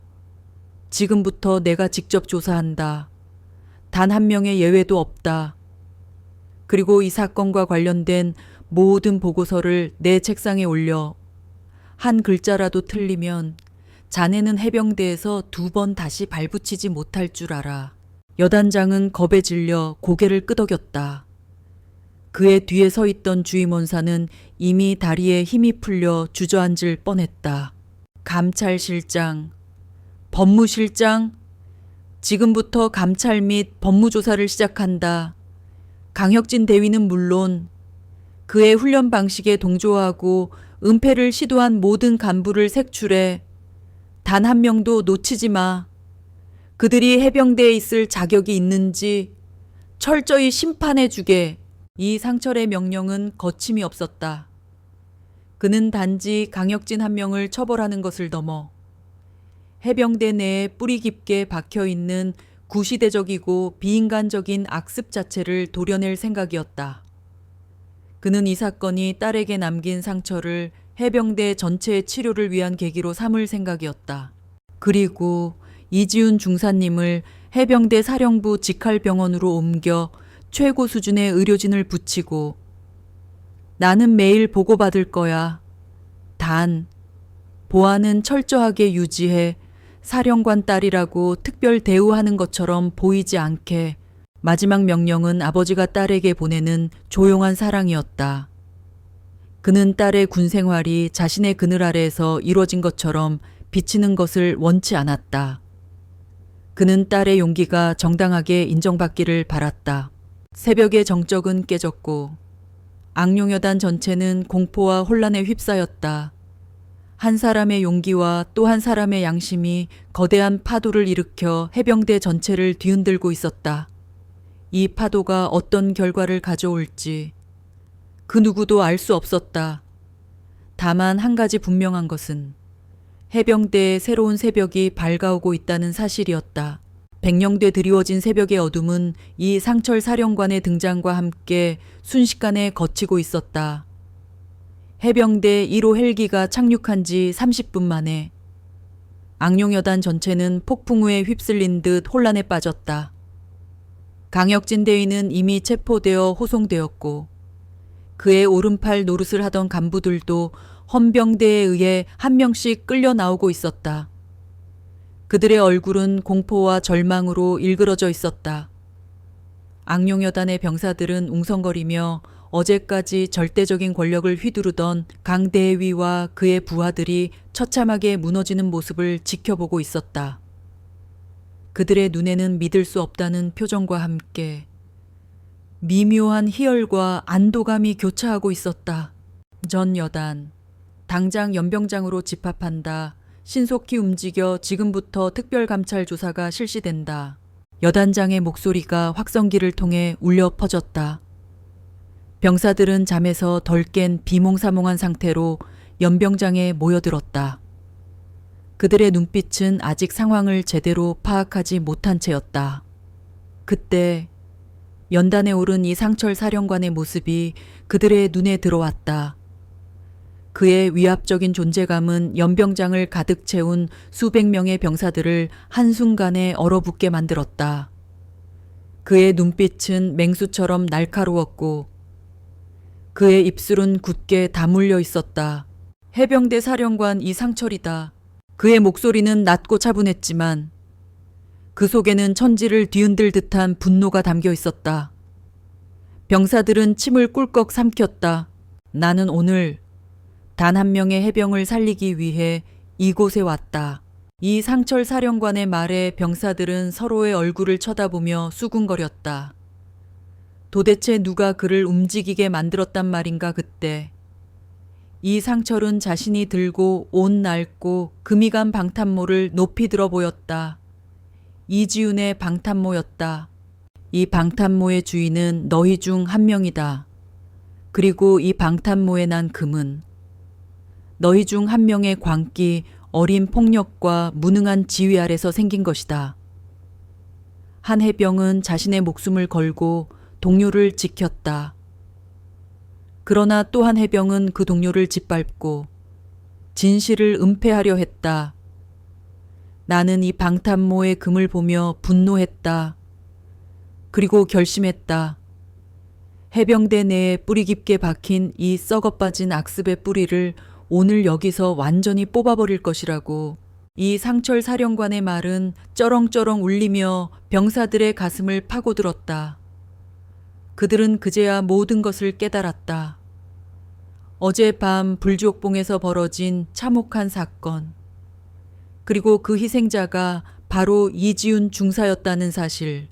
지금부터 내가 직접 조사한다. 단 한 명의 예외도 없다. 그리고 이 사건과 관련된 모든 보고서를 내 책상에 올려 한 글자라도 틀리면 자네는 해병대에서 2번 다시 발붙이지 못할 줄 알아. 여단장은 겁에 질려 고개를 끄덕였다. 그의 뒤에 서 있던 주임원사는 이미 다리에 힘이 풀려 주저앉을 뻔했다. 감찰실장, 법무실장, 지금부터 감찰 및 법무조사를 시작한다. 강혁진 대위는 물론 그의 훈련 방식에 동조하고 은폐를 시도한 모든 간부를 색출해 단 한 명도 놓치지 마. 그들이 해병대에 있을 자격이 있는지 철저히 심판해 주게. 이상철의 명령은 거침이 없었다. 그는 단지 강혁진 한 명을 처벌하는 것을 넘어 해병대 내에 뿌리 깊게 박혀 있는 구시대적이고 비인간적인 악습 자체를 도려낼 생각이었다. 그는 이 사건이 딸에게 남긴 상처를 해병대 전체의 치료를 위한 계기로 삼을 생각이었다. 그리고 이지훈 중사님을 해병대 사령부 직할병원으로 옮겨 최고 수준의 의료진을 붙이고 나는 매일 보고받을 거야. 단, 보안은 철저하게 유지해 사령관 딸이라고 특별 대우하는 것처럼 보이지 않게. 마지막 명령은 아버지가 딸에게 보내는 조용한 사랑이었다. 그는 딸의 군 생활이 자신의 그늘 아래에서 이루어진 것처럼 비치는 것을 원치 않았다. 그는 딸의 용기가 정당하게 인정받기를 바랐다. 새벽의 정적은 깨졌고 악룡여단 전체는 공포와 혼란에 휩싸였다. 한 사람의 용기와 또 한 사람의 양심이 거대한 파도를 일으켜 해병대 전체를 뒤흔들고 있었다. 이 파도가 어떤 결과를 가져올지 그 누구도 알 수 없었다. 다만 한 가지 분명한 것은 해병대의 새로운 새벽이 밝아오고 있다는 사실이었다. 백령대 드리워진 새벽의 어둠은 이 상철 사령관의 등장과 함께 순식간에 걷히고 있었다. 해병대 1호 헬기가 착륙한 지 30분 만에 악룡여단 전체는 폭풍우에 휩쓸린 듯 혼란에 빠졌다. 강혁진 대위는 이미 체포되어 호송되었고 그의 오른팔 노릇을 하던 간부들도 헌병대에 의해 한 명씩 끌려 나오고 있었다. 그들의 얼굴은 공포와 절망으로 일그러져 있었다. 악룡여단의 병사들은 웅성거리며 어제까지 절대적인 권력을 휘두르던 강 대위와 그의 부하들이 처참하게 무너지는 모습을 지켜보고 있었다. 그들의 눈에는 믿을 수 없다는 표정과 함께 미묘한 희열과 안도감이 교차하고 있었다. 전 여단, 당장 연병장으로 집합한다. 신속히 움직여 지금부터 특별감찰 조사가 실시된다. 여단장의 목소리가 확성기를 통해 울려 퍼졌다. 병사들은 잠에서 덜 깬 비몽사몽한 상태로 연병장에 모여들었다. 그들의 눈빛은 아직 상황을 제대로 파악하지 못한 채였다. 그때 연단에 오른 이상철 사령관의 모습이 그들의 눈에 들어왔다. 그의 위압적인 존재감은 연병장을 가득 채운 수백 명의 병사들을 한순간에 얼어붙게 만들었다. 그의 눈빛은 맹수처럼 날카로웠고 그의 입술은 굳게 다물려 있었다. 해병대 사령관 이상철이다. 그의 목소리는 낮고 차분했지만 그 속에는 천지를 뒤흔들 듯한 분노가 담겨 있었다. 병사들은 침을 꿀꺽 삼켰다. 나는 오늘 단 한 명의 해병을 살리기 위해 이곳에 왔다. 이상철 사령관의 말에 병사들은 서로의 얼굴을 쳐다보며 수군거렸다. 도대체 누가 그를 움직이게 만들었단 말인가 그때. 이상철은 자신이 들고 옷 낡고 금이 간 방탄모를 높이 들어 보였다. 이지훈의 방탄모였다. 이 방탄모의 주인은 너희 중 한 명이다. 그리고 이 방탄모에 난 금은 너희 중 한 명의 광기, 어린 폭력과 무능한 지휘 아래서 생긴 것이다. 한 해병은 자신의 목숨을 걸고 동료를 지켰다. 그러나 또 한 해병은 그 동료를 짓밟고 진실을 은폐하려 했다. 나는 이 방탄모의 금을 보며 분노했다. 그리고 결심했다. 해병대 내에 뿌리 깊게 박힌 이 썩어빠진 악습의 뿌리를 오늘 여기서 완전히 뽑아버릴 것이라고. 이 상철 사령관의 말은 쩌렁쩌렁 울리며 병사들의 가슴을 파고들었다. 그들은 그제야 모든 것을 깨달았다. 어젯밤 불주옥봉에서 벌어진 참혹한 사건, 그리고 그 희생자가 바로 이지훈 중사였다는 사실.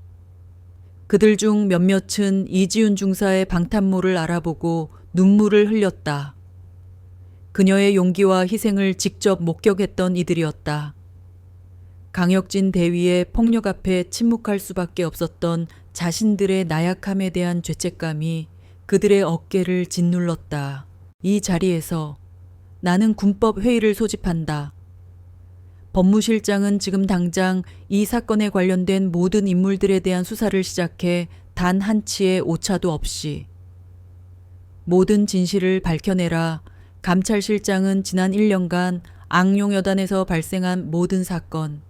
그들 중 몇몇은 이지훈 중사의 방탄모를 알아보고 눈물을 흘렸다. 그녀의 용기와 희생을 직접 목격했던 이들이었다. 강혁진 대위의 폭력 앞에 침묵할 수밖에 없었던 자신들의 나약함에 대한 죄책감이 그들의 어깨를 짓눌렀다. 이 자리에서 나는 군법 회의를 소집한다. 법무실장은 지금 당장 이 사건에 관련된 모든 인물들에 대한 수사를 시작해 단 한치의 오차도 없이 모든 진실을 밝혀내라. 감찰실장은 지난 1년간 앙용여단에서 발생한 모든 사건,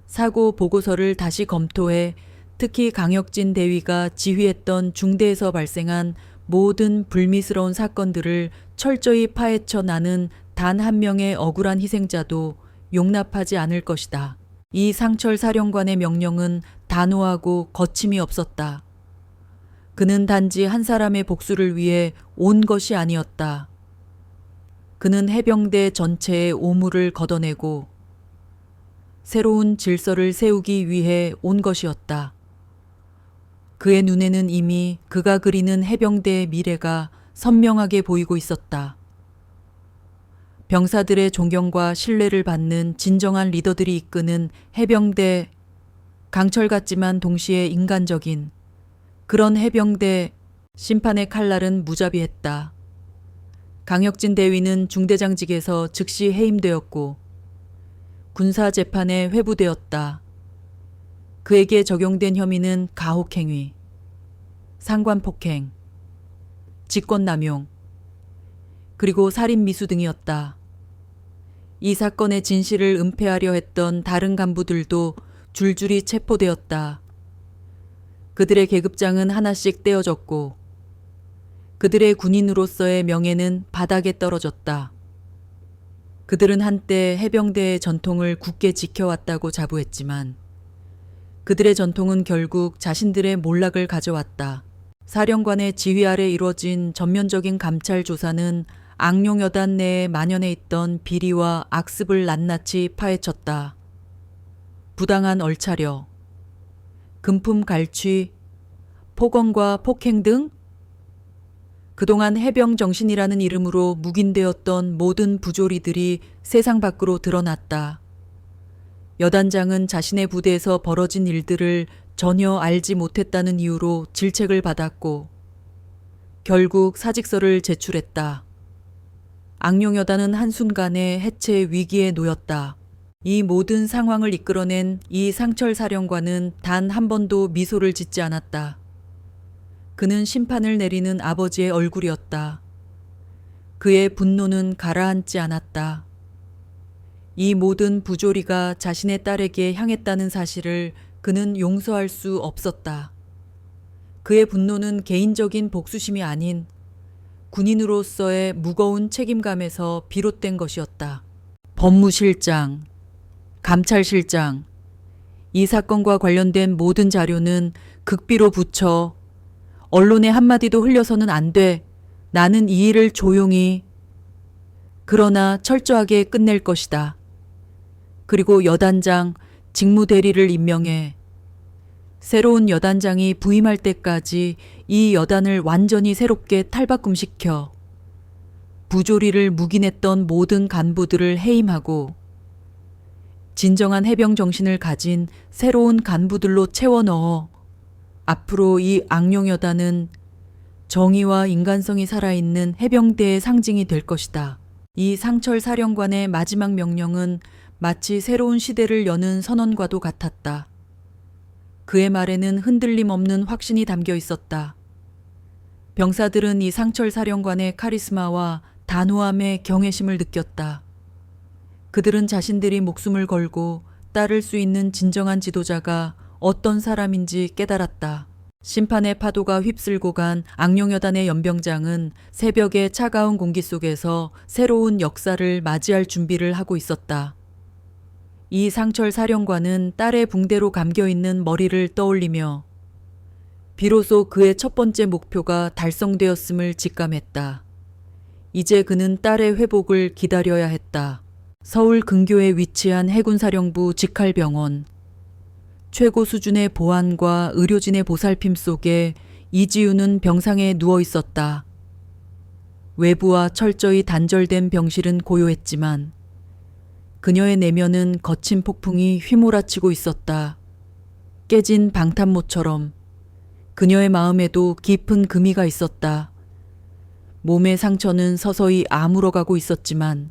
사고 보고서를 다시 검토해 특히 강혁진 대위가 지휘했던 중대에서 발생한 모든 불미스러운 사건들을 철저히 파헤쳐 나는 단 한 명의 억울한 희생자도 용납하지 않을 것이다. 이 상철 사령관의 명령은 단호하고 거침이 없었다. 그는 단지 한 사람의 복수를 위해 온 것이 아니었다. 그는 해병대 전체의 오물을 걷어내고 새로운 질서를 세우기 위해 온 것이었다. 그의 눈에는 이미 그가 그리는 해병대의 미래가 선명하게 보이고 있었다. 병사들의 존경과 신뢰를 받는 진정한 리더들이 이끄는 해병대, 강철 같지만 동시에 인간적인 그런 해병대. 심판의 칼날은 무자비했다. 강혁진 대위는 중대장직에서 즉시 해임되었고 군사재판에 회부되었다. 그에게 적용된 혐의는 가혹행위, 상관폭행, 직권남용, 그리고 살인미수 등이었다. 이 사건의 진실을 은폐하려 했던 다른 간부들도 줄줄이 체포되었다. 그들의 계급장은 하나씩 떼어졌고 그들의 군인으로서의 명예는 바닥에 떨어졌다. 그들은 한때 해병대의 전통을 굳게 지켜왔다고 자부했지만 그들의 전통은 결국 자신들의 몰락을 가져왔다. 사령관의 지휘 아래 이루어진 전면적인 감찰 조사는 앙용여단 내에 만연해 있던 비리와 악습을 낱낱이 파헤쳤다. 부당한 얼차려, 금품 갈취, 폭언과 폭행 등 그동안 해병 정신이라는 이름으로 묵인되었던 모든 부조리들이 세상 밖으로 드러났다. 여단장은 자신의 부대에서 벌어진 일들을 전혀 알지 못했다는 이유로 질책을 받았고 결국 사직서를 제출했다. 악룡여단은 한순간에 해체 위기에 놓였다. 이 모든 상황을 이끌어낸 이 상철 사령관은 단 한 번도 미소를 짓지 않았다. 그는 심판을 내리는 아버지의 얼굴이었다. 그의 분노는 가라앉지 않았다. 이 모든 부조리가 자신의 딸에게 향했다는 사실을 그는 용서할 수 없었다. 그의 분노는 개인적인 복수심이 아닌 군인으로서의 무거운 책임감에서 비롯된 것이었다. 법무실장, 감찰실장, 이 사건과 관련된 모든 자료는 극비로 붙여 언론에 한마디도 흘려서는 안 돼. 나는 이 일을 조용히 그러나 철저하게 끝낼 것이다. 그리고 여단장, 직무대리를 임명해 새로운 여단장이 부임할 때까지 이 여단을 완전히 새롭게 탈바꿈시켜 부조리를 묵인했던 모든 간부들을 해임하고 진정한 해병 정신을 가진 새로운 간부들로 채워 넣어 앞으로 이 악룡여단은 정의와 인간성이 살아있는 해병대의 상징이 될 것이다. 이 상철 사령관의 마지막 명령은 마치 새로운 시대를 여는 선언과도 같았다. 그의 말에는 흔들림 없는 확신이 담겨 있었다. 병사들은 이 상철 사령관의 카리스마와 단호함에 경외심을 느꼈다. 그들은 자신들이 목숨을 걸고 따를 수 있는 진정한 지도자가 어떤 사람인지 깨달았다. 심판의 파도가 휩쓸고 간 악룡여단의 연병장은 새벽의 차가운 공기 속에서 새로운 역사를 맞이할 준비를 하고 있었다. 이 상철 사령관은 딸의 붕대로 감겨있는 머리를 떠올리며 비로소 그의 첫 번째 목표가 달성되었음을 직감했다. 이제 그는 딸의 회복을 기다려야 했다. 서울 근교에 위치한 해군사령부 직할병원. 최고 수준의 보안과 의료진의 보살핌 속에 이지우는 병상에 누워 있었다. 외부와 철저히 단절된 병실은 고요했지만 그녀의 내면은 거친 폭풍이 휘몰아치고 있었다. 깨진 방탄모처럼 그녀의 마음에도 깊은 금이가 있었다. 몸의 상처는 서서히 아물어가고 있었지만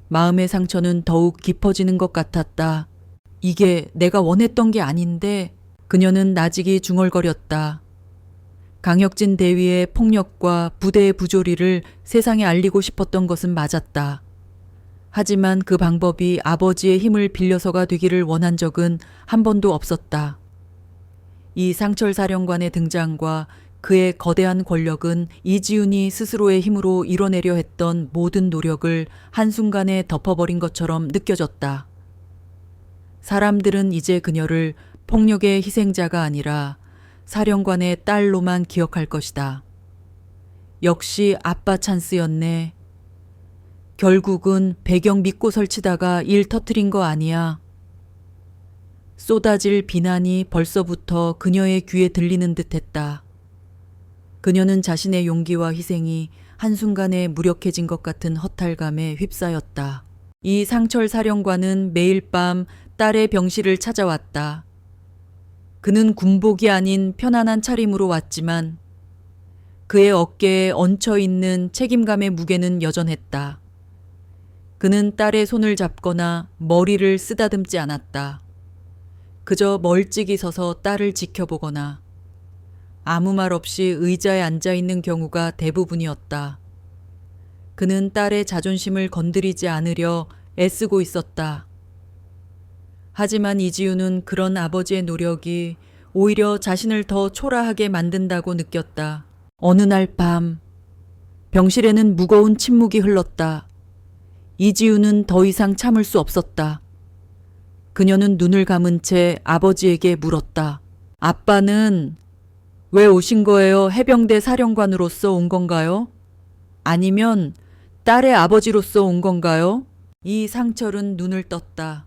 마음의 상처는 더욱 깊어지는 것 같았다. 이게 내가 원했던 게 아닌데 그녀는 나직이 중얼거렸다. 강혁진 대위의 폭력과 부대의 부조리를 세상에 알리고 싶었던 것은 맞았다. 하지만 그 방법이 아버지의 힘을 빌려서가 되기를 원한 적은 한 번도 없었다. 이 상철 사령관의 등장과 그의 거대한 권력은 이지훈이 스스로의 힘으로 이뤄내려 했던 모든 노력을 한순간에 덮어버린 것처럼 느껴졌다. 사람들은 이제 그녀를 폭력의 희생자가 아니라 사령관의 딸로만 기억할 것이다. 역시 아빠 찬스였네. 결국은 배경 믿고 설치다가 일 터트린 거 아니야. 쏟아질 비난이 벌써부터 그녀의 귀에 들리는 듯했다. 그녀는 자신의 용기와 희생이 한순간에 무력해진 것 같은 허탈감에 휩싸였다. 이 상철 사령관은 매일 밤 딸의 병실을 찾아왔다. 그는 군복이 아닌 편안한 차림으로 왔지만 그의 어깨에 얹혀있는 책임감의 무게는 여전했다. 그는 딸의 손을 잡거나 머리를 쓰다듬지 않았다. 그저 멀찍이 서서 딸을 지켜보거나 아무 말 없이 의자에 앉아있는 경우가 대부분이었다. 그는 딸의 자존심을 건드리지 않으려 애쓰고 있었다. 하지만 이지우는 그런 아버지의 노력이 오히려 자신을 더 초라하게 만든다고 느꼈다. 어느 날 밤 병실에는 무거운 침묵이 흘렀다. 이지우는 더 이상 참을 수 없었다. 그녀는 눈을 감은 채 아버지에게 물었다. 아빠는 왜 오신 거예요? 해병대 사령관으로서 온 건가요? 아니면 딸의 아버지로서 온 건가요? 이 상철은 눈을 떴다.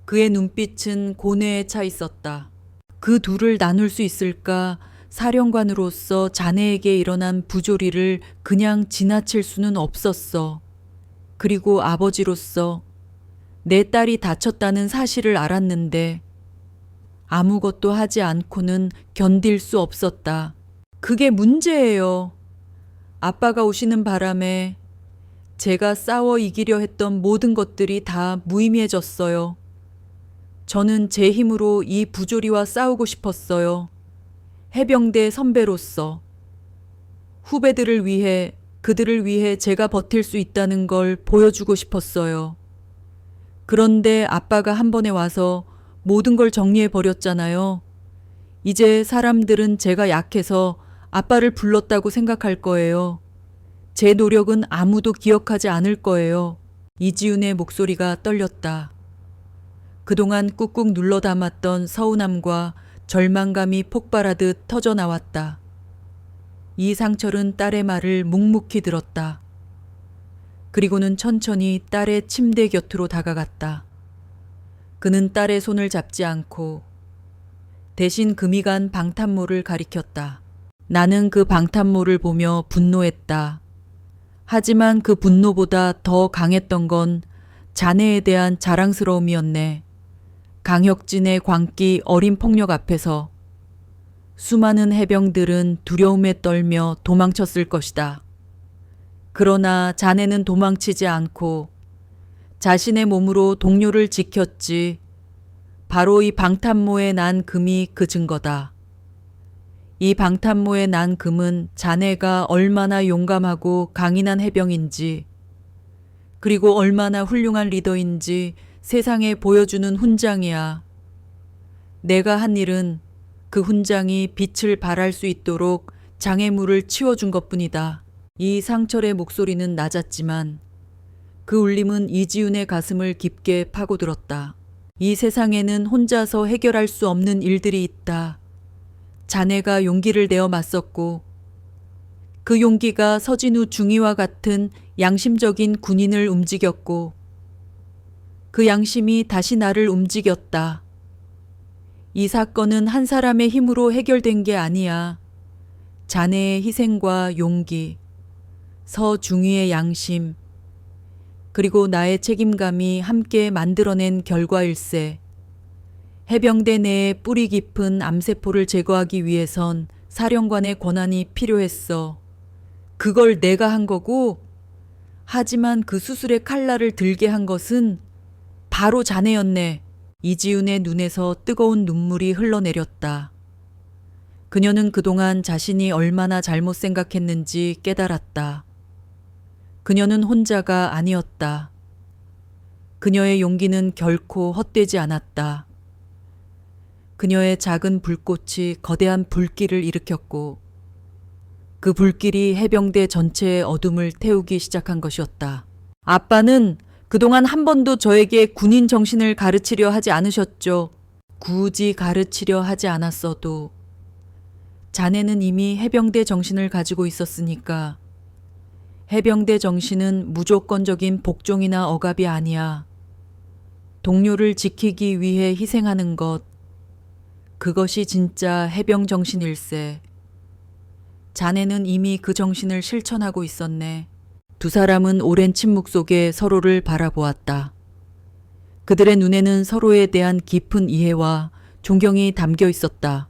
그의 눈빛은 고뇌에 차 있었다. 그 둘을 나눌 수 있을까? 사령관으로서 자네에게 일어난 부조리를 그냥 지나칠 수는 없었어. 그리고 아버지로서 내 딸이 다쳤다는 사실을 알았는데 아무것도 하지 않고는 견딜 수 없었다. 그게 문제예요. 아빠가 오시는 바람에 제가 싸워 이기려 했던 모든 것들이 다 무의미해졌어요. 저는 제 힘으로 이 부조리와 싸우고 싶었어요. 해병대 선배로서. 후배들을 위해, 그들을 위해 제가 버틸 수 있다는 걸 보여주고 싶었어요. 그런데 아빠가 한 번에 와서 모든 걸 정리해 버렸잖아요. 이제 사람들은 제가 약해서 아빠를 불렀다고 생각할 거예요. 제 노력은 아무도 기억하지 않을 거예요. 이지훈의 목소리가 떨렸다. 그동안 꾹꾹 눌러 담았던 서운함과 절망감이 폭발하듯 터져 나왔다. 이상철은 딸의 말을 묵묵히 들었다. 그리고는 천천히 딸의 침대 곁으로 다가갔다. 그는 딸의 손을 잡지 않고 대신 금이 간 방탄모를 가리켰다. 나는 그 방탄모를 보며 분노했다. 하지만 그 분노보다 더 강했던 건 자네에 대한 자랑스러움이었네. 강혁진의 광기 어린 폭력 앞에서 수많은 해병들은 두려움에 떨며 도망쳤을 것이다. 그러나 자네는 도망치지 않고 자신의 몸으로 동료를 지켰지. 바로 이 방탄모에 난 금이 그 증거다. 이 방탄모에 난 금은 자네가 얼마나 용감하고 강인한 해병인지, 그리고 얼마나 훌륭한 리더인지 세상에 보여주는 훈장이야. 내가 한 일은 그 훈장이 빛을 발할 수 있도록 장애물을 치워준 것뿐이다. 이 상철의 목소리는 낮았지만 그 울림은 이지훈의 가슴을 깊게 파고들었다. 이 세상에는 혼자서 해결할 수 없는 일들이 있다. 자네가 용기를 내어 맞섰고 그 용기가 서진우 중위와 같은 양심적인 군인을 움직였고 그 양심이 다시 나를 움직였다. 이 사건은 한 사람의 힘으로 해결된 게 아니야. 자네의 희생과 용기, 서중위의 양심, 그리고 나의 책임감이 함께 만들어낸 결과일세. 해병대 내에 뿌리 깊은 암세포를 제거하기 위해선 사령관의 권한이 필요했어. 그걸 내가 한 거고, 하지만 그 수술의 칼날을 들게 한 것은 바로 자네였네. 이지훈의 눈에서 뜨거운 눈물이 흘러내렸다. 그녀는 그동안 자신이 얼마나 잘못 생각했는지 깨달았다. 그녀는 혼자가 아니었다. 그녀의 용기는 결코 헛되지 않았다. 그녀의 작은 불꽃이 거대한 불길을 일으켰고 그 불길이 해병대 전체의 어둠을 태우기 시작한 것이었다. 아빠는 그동안 한 번도 저에게 군인 정신을 가르치려 하지 않으셨죠. 굳이 가르치려 하지 않았어도 자네는 이미 해병대 정신을 가지고 있었으니까. 해병대 정신은 무조건적인 복종이나 억압이 아니야. 동료를 지키기 위해 희생하는 것, 그것이 진짜 해병 정신일세. 자네는 이미 그 정신을 실천하고 있었네. 두 사람은 오랜 침묵 속에 서로를 바라보았다. 그들의 눈에는 서로에 대한 깊은 이해와 존경이 담겨 있었다.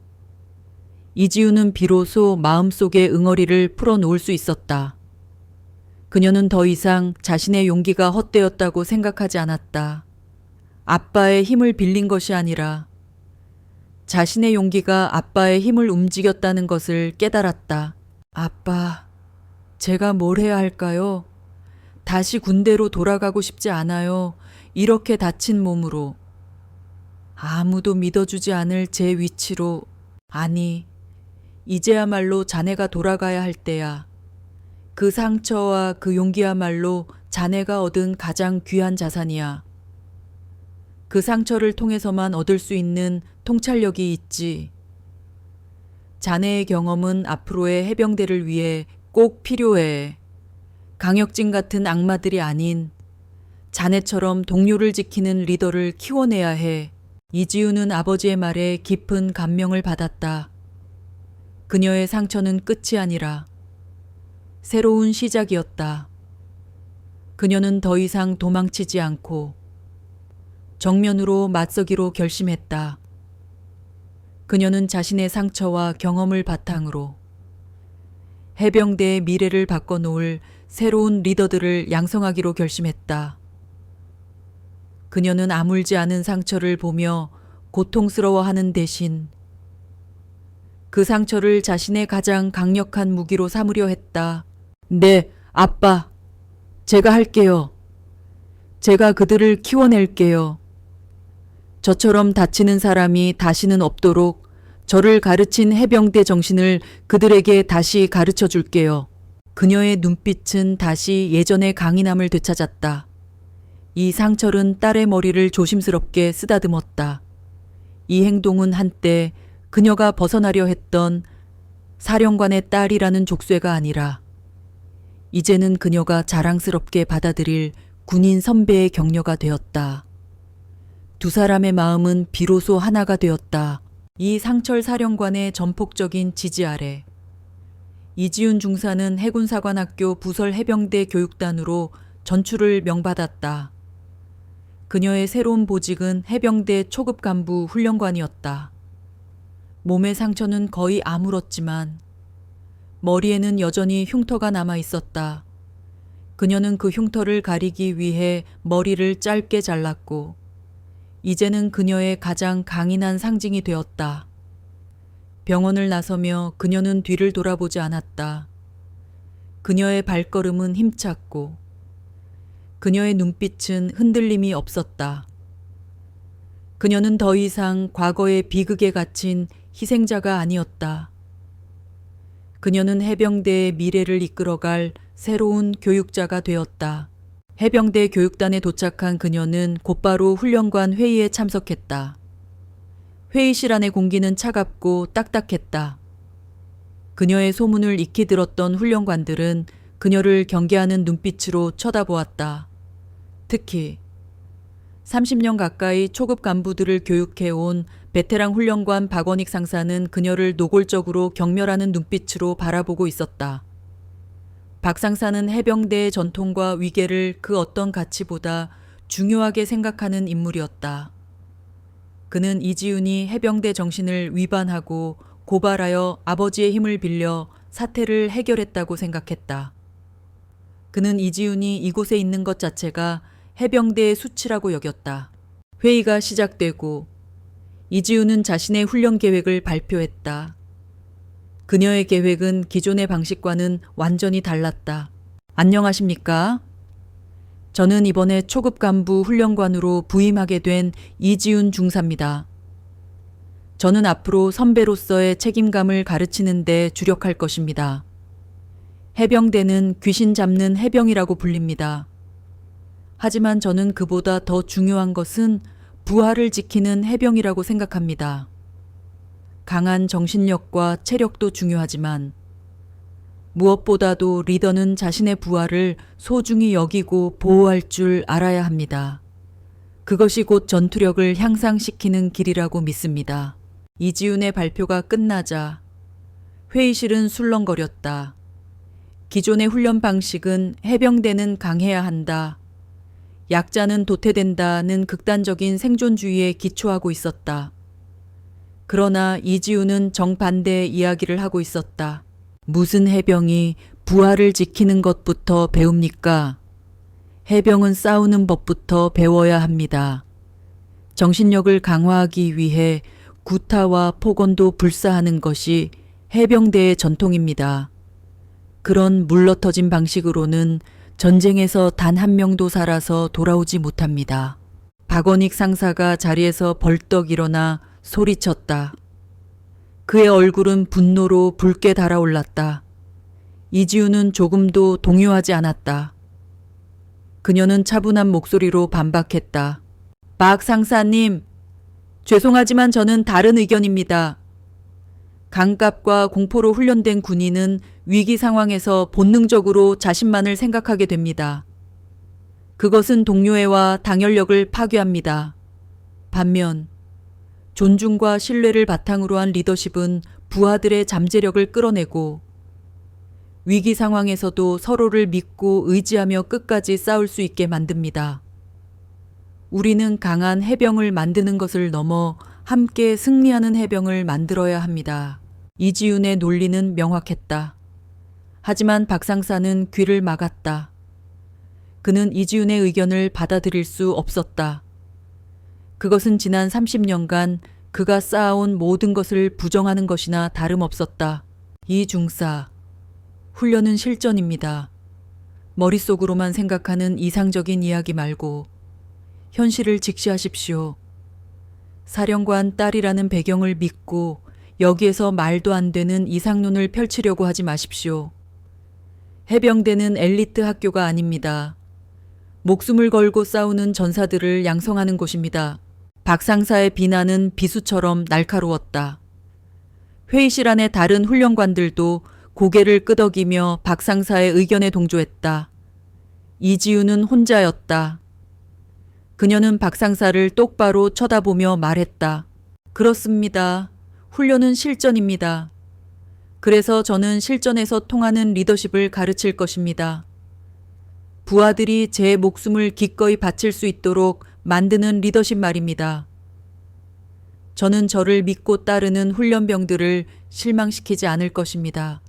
이지훈은 비로소 마음속의 응어리를 풀어놓을 수 있었다. 그녀는 더 이상 자신의 용기가 헛되었다고 생각하지 않았다. 아빠의 힘을 빌린 것이 아니라 자신의 용기가 아빠의 힘을 움직였다는 것을 깨달았다. 아빠, 제가 뭘 해야 할까요? 다시 군대로 돌아가고 싶지 않아요. 이렇게 다친 몸으로. 아무도 믿어주지 않을 제 위치로. 아니, 이제야말로 자네가 돌아가야 할 때야. 그 상처와 그 용기야말로 자네가 얻은 가장 귀한 자산이야. 그 상처를 통해서만 얻을 수 있는 통찰력이 있지. 자네의 경험은 앞으로의 해병대를 위해 꼭 필요해. 강혁진 같은 악마들이 아닌 자네처럼 동료를 지키는 리더를 키워내야 해. 이지우는 아버지의 말에 깊은 감명을 받았다. 그녀의 상처는 끝이 아니라 새로운 시작이었다. 그녀는 더 이상 도망치지 않고 정면으로 맞서기로 결심했다. 그녀는 자신의 상처와 경험을 바탕으로 해병대의 미래를 바꿔놓을 새로운 리더들을 양성하기로 결심했다. 그녀는 아물지 않은 상처를 보며 고통스러워하는 대신 그 상처를 자신의 가장 강력한 무기로 삼으려 했다. 네, 아빠. 제가 할게요. 제가 그들을 키워낼게요. 저처럼 다치는 사람이 다시는 없도록 저를 가르친 해병대 정신을 그들에게 다시 가르쳐 줄게요. 그녀의 눈빛은 다시 예전의 강인함을 되찾았다. 이 상철은 딸의 머리를 조심스럽게 쓰다듬었다. 이 행동은 한때 그녀가 벗어나려 했던 사령관의 딸이라는 족쇄가 아니라 이제는 그녀가 자랑스럽게 받아들일 군인 선배의 격려가 되었다. 두 사람의 마음은 비로소 하나가 되었다. 이 상철 사령관의 전폭적인 지지 아래 이지훈 중사는 해군사관학교 부설 해병대 교육단으로 전출을 명받았다. 그녀의 새로운 보직은 해병대 초급 간부 훈련관이었다. 몸의 상처는 거의 아물었지만 머리에는 여전히 흉터가 남아 있었다. 그녀는 그 흉터를 가리기 위해 머리를 짧게 잘랐고 이제는 그녀의 가장 강인한 상징이 되었다. 병원을 나서며 그녀는 뒤를 돌아보지 않았다. 그녀의 발걸음은 힘찼고 그녀의 눈빛은 흔들림이 없었다. 그녀는 더 이상 과거의 비극에 갇힌 희생자가 아니었다. 그녀는 해병대의 미래를 이끌어갈 새로운 교육자가 되었다. 해병대 교육단에 도착한 그녀는 곧바로 훈련관 회의에 참석했다. 회의실 안의 공기는 차갑고 딱딱했다. 그녀의 소문을 익히 들었던 훈련관들은 그녀를 경계하는 눈빛으로 쳐다보았다. 특히 30년 가까이 초급 간부들을 교육해온 베테랑 훈련관 박원익 상사는 그녀를 노골적으로 경멸하는 눈빛으로 바라보고 있었다. 박 상사는 해병대의 전통과 위계를 그 어떤 가치보다 중요하게 생각하는 인물이었다. 그는 이지훈이 해병대 정신을 위반하고 고발하여 아버지의 힘을 빌려 사태를 해결했다고 생각했다. 그는 이지훈이 이곳에 있는 것 자체가 해병대의 수치라고 여겼다. 회의가 시작되고 이지훈은 자신의 훈련 계획을 발표했다. 그녀의 계획은 기존의 방식과는 완전히 달랐다. 안녕하십니까? 저는 이번에 초급 간부 훈련관으로 부임하게 된 이지훈 중사입니다. 저는 앞으로 선배로서의 책임감을 가르치는 데 주력할 것입니다. 해병대는 귀신 잡는 해병이라고 불립니다. 하지만 저는 그보다 더 중요한 것은 부하를 지키는 해병이라고 생각합니다. 강한 정신력과 체력도 중요하지만 무엇보다도 리더는 자신의 부하를 소중히 여기고 보호할 줄 알아야 합니다. 그것이 곧 전투력을 향상시키는 길이라고 믿습니다. 이지훈의 발표가 끝나자 회의실은 술렁거렸다. 기존의 훈련 방식은 해병대는 강해야 한다. 약자는 도태된다는 극단적인 생존주의에 기초하고 있었다. 그러나 이지훈은 정반대의 이야기를 하고 있었다. 무슨 해병이 부하를 지키는 것부터 배웁니까? 해병은 싸우는 법부터 배워야 합니다. 정신력을 강화하기 위해 구타와 폭언도 불사하는 것이 해병대의 전통입니다. 그런 물러터진 방식으로는 전쟁에서 단 한 명도 살아서 돌아오지 못합니다. 박원익 상사가 자리에서 벌떡 일어나 소리쳤다. 그의 얼굴은 분노로 붉게 달아올랐다. 이지훈은 조금도 동요하지 않았다. 그녀는 차분한 목소리로 반박했다. 박 상사님, 죄송하지만 저는 다른 의견입니다. 강갑과 공포로 훈련된 군인은 위기 상황에서 본능적으로 자신만을 생각하게 됩니다. 그것은 동료애와 당열력을 파괴합니다. 반면 존중과 신뢰를 바탕으로 한 리더십은 부하들의 잠재력을 끌어내고 위기 상황에서도 서로를 믿고 의지하며 끝까지 싸울 수 있게 만듭니다. 우리는 강한 해병을 만드는 것을 넘어 함께 승리하는 해병을 만들어야 합니다. 이지윤의 논리는 명확했다. 하지만 박상사는 귀를 막았다. 그는 이지윤의 의견을 받아들일 수 없었다. 그것은 지난 30년간 그가 쌓아온 모든 것을 부정하는 것이나 다름없었다. 이 중사, 훈련은 실전입니다. 머릿속으로만 생각하는 이상적인 이야기 말고 현실을 직시하십시오. 사령관 딸이라는 배경을 믿고 여기에서 말도 안 되는 이상론을 펼치려고 하지 마십시오. 해병대는 엘리트 학교가 아닙니다. 목숨을 걸고 싸우는 전사들을 양성하는 곳입니다. 박상사의 비난은 비수처럼 날카로웠다. 회의실 안의 다른 훈련관들도 고개를 끄덕이며 박상사의 의견에 동조했다. 이지윤은 혼자였다. 그녀는 박상사를 똑바로 쳐다보며 말했다. 그렇습니다. 훈련은 실전입니다. 그래서 저는 실전에서 통하는 리더십을 가르칠 것입니다. 부하들이 제 목숨을 기꺼이 바칠 수 있도록 만드는 리더십 말입니다. 저는 저를 믿고 따르는 훈련병들을 실망시키지 않을 것입니다.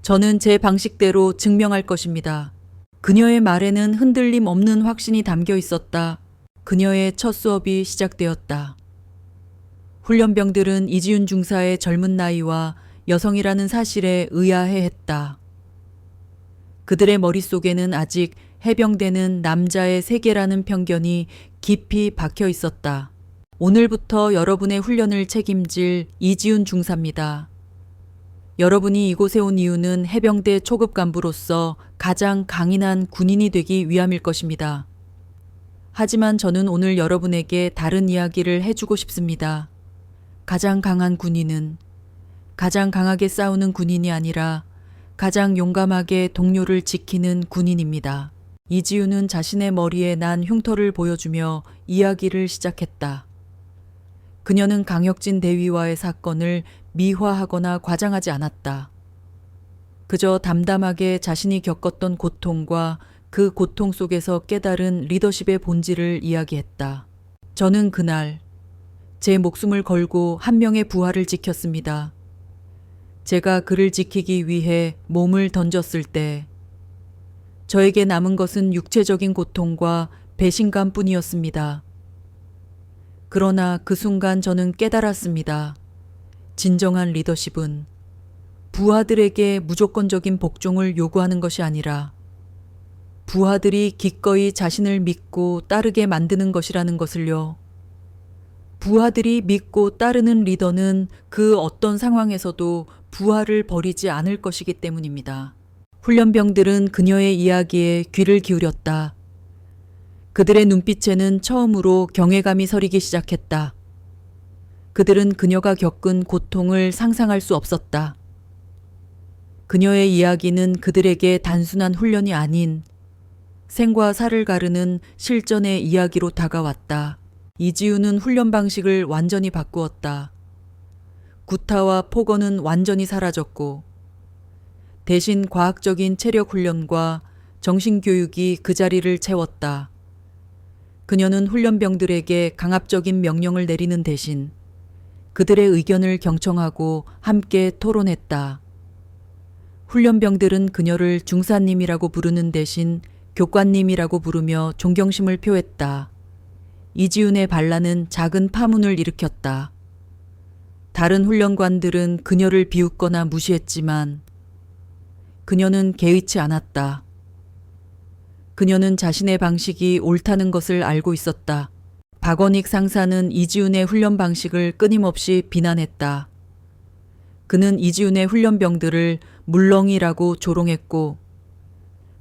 저는 제 방식대로 증명할 것입니다. 그녀의 말에는 흔들림 없는 확신이 담겨 있었다. 그녀의 첫 수업이 시작되었다. 훈련병들은 이지윤 중사의 젊은 나이와 여성이라는 사실에 의아해했다. 그들의 머릿속에는 아직 해병대는 남자의 세계라는 편견이 깊이 박혀 있었다. 오늘부터 여러분의 훈련을 책임질 이지윤 중사입니다. 여러분이 이곳에 온 이유는 해병대 초급 간부로서 가장 강인한 군인이 되기 위함일 것입니다. 하지만 저는 오늘 여러분에게 다른 이야기를 해주고 싶습니다. 가장 강한 군인은 가장 강하게 싸우는 군인이 아니라 가장 용감하게 동료를 지키는 군인입니다. 이지윤은 자신의 머리에 난 흉터를 보여주며 이야기를 시작했다. 그녀는 강혁진 대위와의 사건을 미화하거나 과장하지 않았다. 그저 담담하게 자신이 겪었던 고통과 그 고통 속에서 깨달은 리더십의 본질을 이야기했다. 저는 그날 제 목숨을 걸고 한 명의 부하를 지켰습니다. 제가 그를 지키기 위해 몸을 던졌을 때 저에게 남은 것은 육체적인 고통과 배신감뿐이었습니다. 그러나 그 순간 저는 깨달았습니다. 진정한 리더십은 부하들에게 무조건적인 복종을 요구하는 것이 아니라 부하들이 기꺼이 자신을 믿고 따르게 만드는 것이라는 것을요. 부하들이 믿고 따르는 리더는 그 어떤 상황에서도 부하를 버리지 않을 것이기 때문입니다. 훈련병들은 그녀의 이야기에 귀를 기울였다. 그들의 눈빛에는 처음으로 경외감이 서리기 시작했다. 그들은 그녀가 겪은 고통을 상상할 수 없었다. 그녀의 이야기는 그들에게 단순한 훈련이 아닌 생과 사를 가르는 실전의 이야기로 다가왔다. 이지윤은 훈련 방식을 완전히 바꾸었다. 구타와 폭언은 완전히 사라졌고 대신 과학적인 체력 훈련과 정신교육이 그 자리를 채웠다. 그녀는 훈련병들에게 강압적인 명령을 내리는 대신 그들의 의견을 경청하고 함께 토론했다. 훈련병들은 그녀를 중사님이라고 부르는 대신 교관님이라고 부르며 존경심을 표했다. 이지윤의 반란은 작은 파문을 일으켰다. 다른 훈련관들은 그녀를 비웃거나 무시했지만 그녀는 개의치 않았다. 그녀는 자신의 방식이 옳다는 것을 알고 있었다. 박원익 상사는 이지윤의 훈련 방식을 끊임없이 비난했다. 그는 이지윤의 훈련병들을 물렁이라고 조롱했고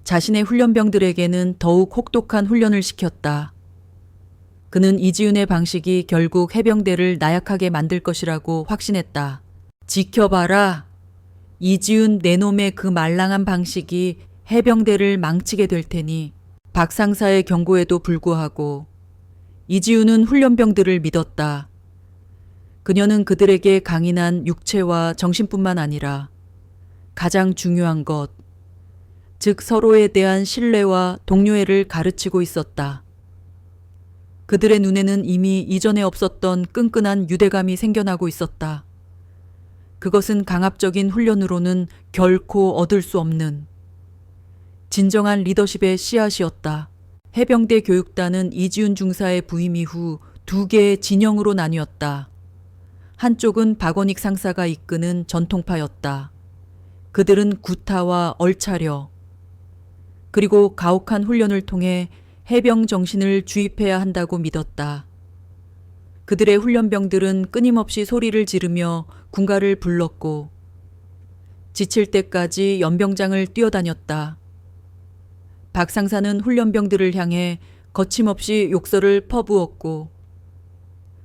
자신의 훈련병들에게는 더욱 혹독한 훈련을 시켰다. 그는 이지윤의 방식이 결국 해병대를 나약하게 만들 것이라고 확신했다. 지켜봐라. 이지윤 내놈의 그 말랑한 방식이 해병대를 망치게 될 테니. 박 상사의 경고에도 불구하고 이지윤은 훈련병들을 믿었다. 그녀는 그들에게 강인한 육체와 정신뿐만 아니라 가장 중요한 것, 즉 서로에 대한 신뢰와 동료애를 가르치고 있었다. 그들의 눈에는 이미 이전에 없었던 끈끈한 유대감이 생겨나고 있었다. 그것은 강압적인 훈련으로는 결코 얻을 수 없는 진정한 리더십의 씨앗이었다. 해병대 교육단은 이지훈 중사의 부임 이후 두 개의 진영으로 나뉘었다. 한쪽은 박원익 상사가 이끄는 전통파였다. 그들은 구타와 얼차려, 그리고 가혹한 훈련을 통해 해병 정신을 주입해야 한다고 믿었다. 그들의 훈련병들은 끊임없이 소리를 지르며 군가를 불렀고 지칠 때까지 연병장을 뛰어다녔다. 박 상사는 훈련병들을 향해 거침없이 욕설을 퍼부었고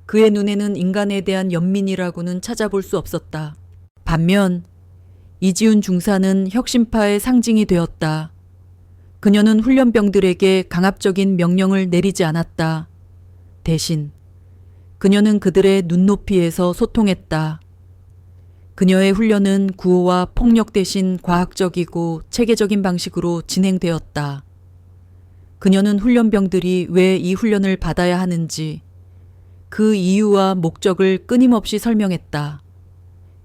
그의 눈에는 인간에 대한 연민이라고는 찾아볼 수 없었다. 반면 이지훈 중사는 혁신파의 상징이 되었다. 그녀는 훈련병들에게 강압적인 명령을 내리지 않았다. 대신 그녀는 그들의 눈높이에서 소통했다. 그녀의 훈련은 구호와 폭력 대신 과학적이고 체계적인 방식으로 진행되었다. 그녀는 훈련병들이 왜 이 훈련을 받아야 하는지 그 이유와 목적을 끊임없이 설명했다.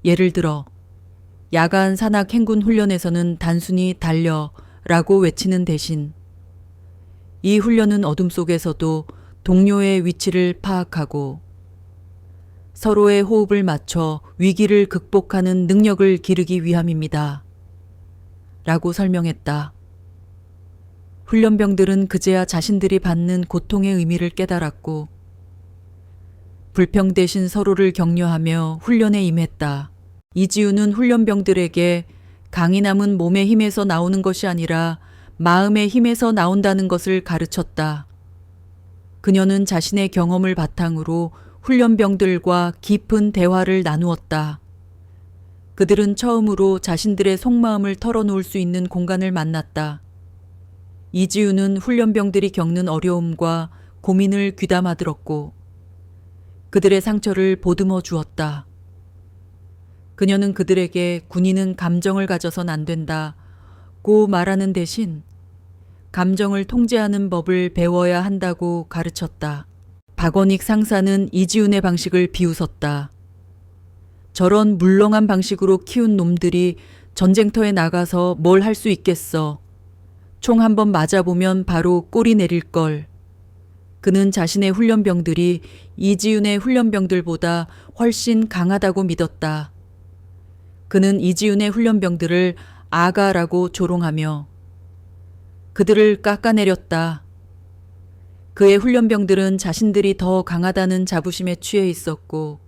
예를 들어 야간 산악 행군 훈련에서는 단순히 달려라고 외치는 대신 이 훈련은 어둠 속에서도 동료의 위치를 파악하고 서로의 호흡을 맞춰 위기를 극복하는 능력을 기르기 위함입니다. 라고 설명했다. 훈련병들은 그제야 자신들이 받는 고통의 의미를 깨달았고 불평 대신 서로를 격려하며 훈련에 임했다. 이지훈은 훈련병들에게 강인함은 몸의 힘에서 나오는 것이 아니라 마음의 힘에서 나온다는 것을 가르쳤다. 그녀는 자신의 경험을 바탕으로 훈련병들과 깊은 대화를 나누었다. 그들은 처음으로 자신들의 속마음을 털어놓을 수 있는 공간을 만났다. 이지훈은 훈련병들이 겪는 어려움과 고민을 귀담아 들었고 그들의 상처를 보듬어 주었다. 그녀는 그들에게 군인은 감정을 가져선 안 된다고 말하는 대신 감정을 통제하는 법을 배워야 한다고 가르쳤다. 박원익 상사는 이지훈의 방식을 비웃었다. 저런 물렁한 방식으로 키운 놈들이 전쟁터에 나가서 뭘 할 수 있겠어. 총 한 번 맞아보면 바로 꼬리 내릴걸. 그는 자신의 훈련병들이 이지훈의 훈련병들보다 훨씬 강하다고 믿었다. 그는 이지훈의 훈련병들을 아가라고 조롱하며 그들을 깎아내렸다. 그의 훈련병들은 자신들이 더 강하다는 자부심에 취해 있었고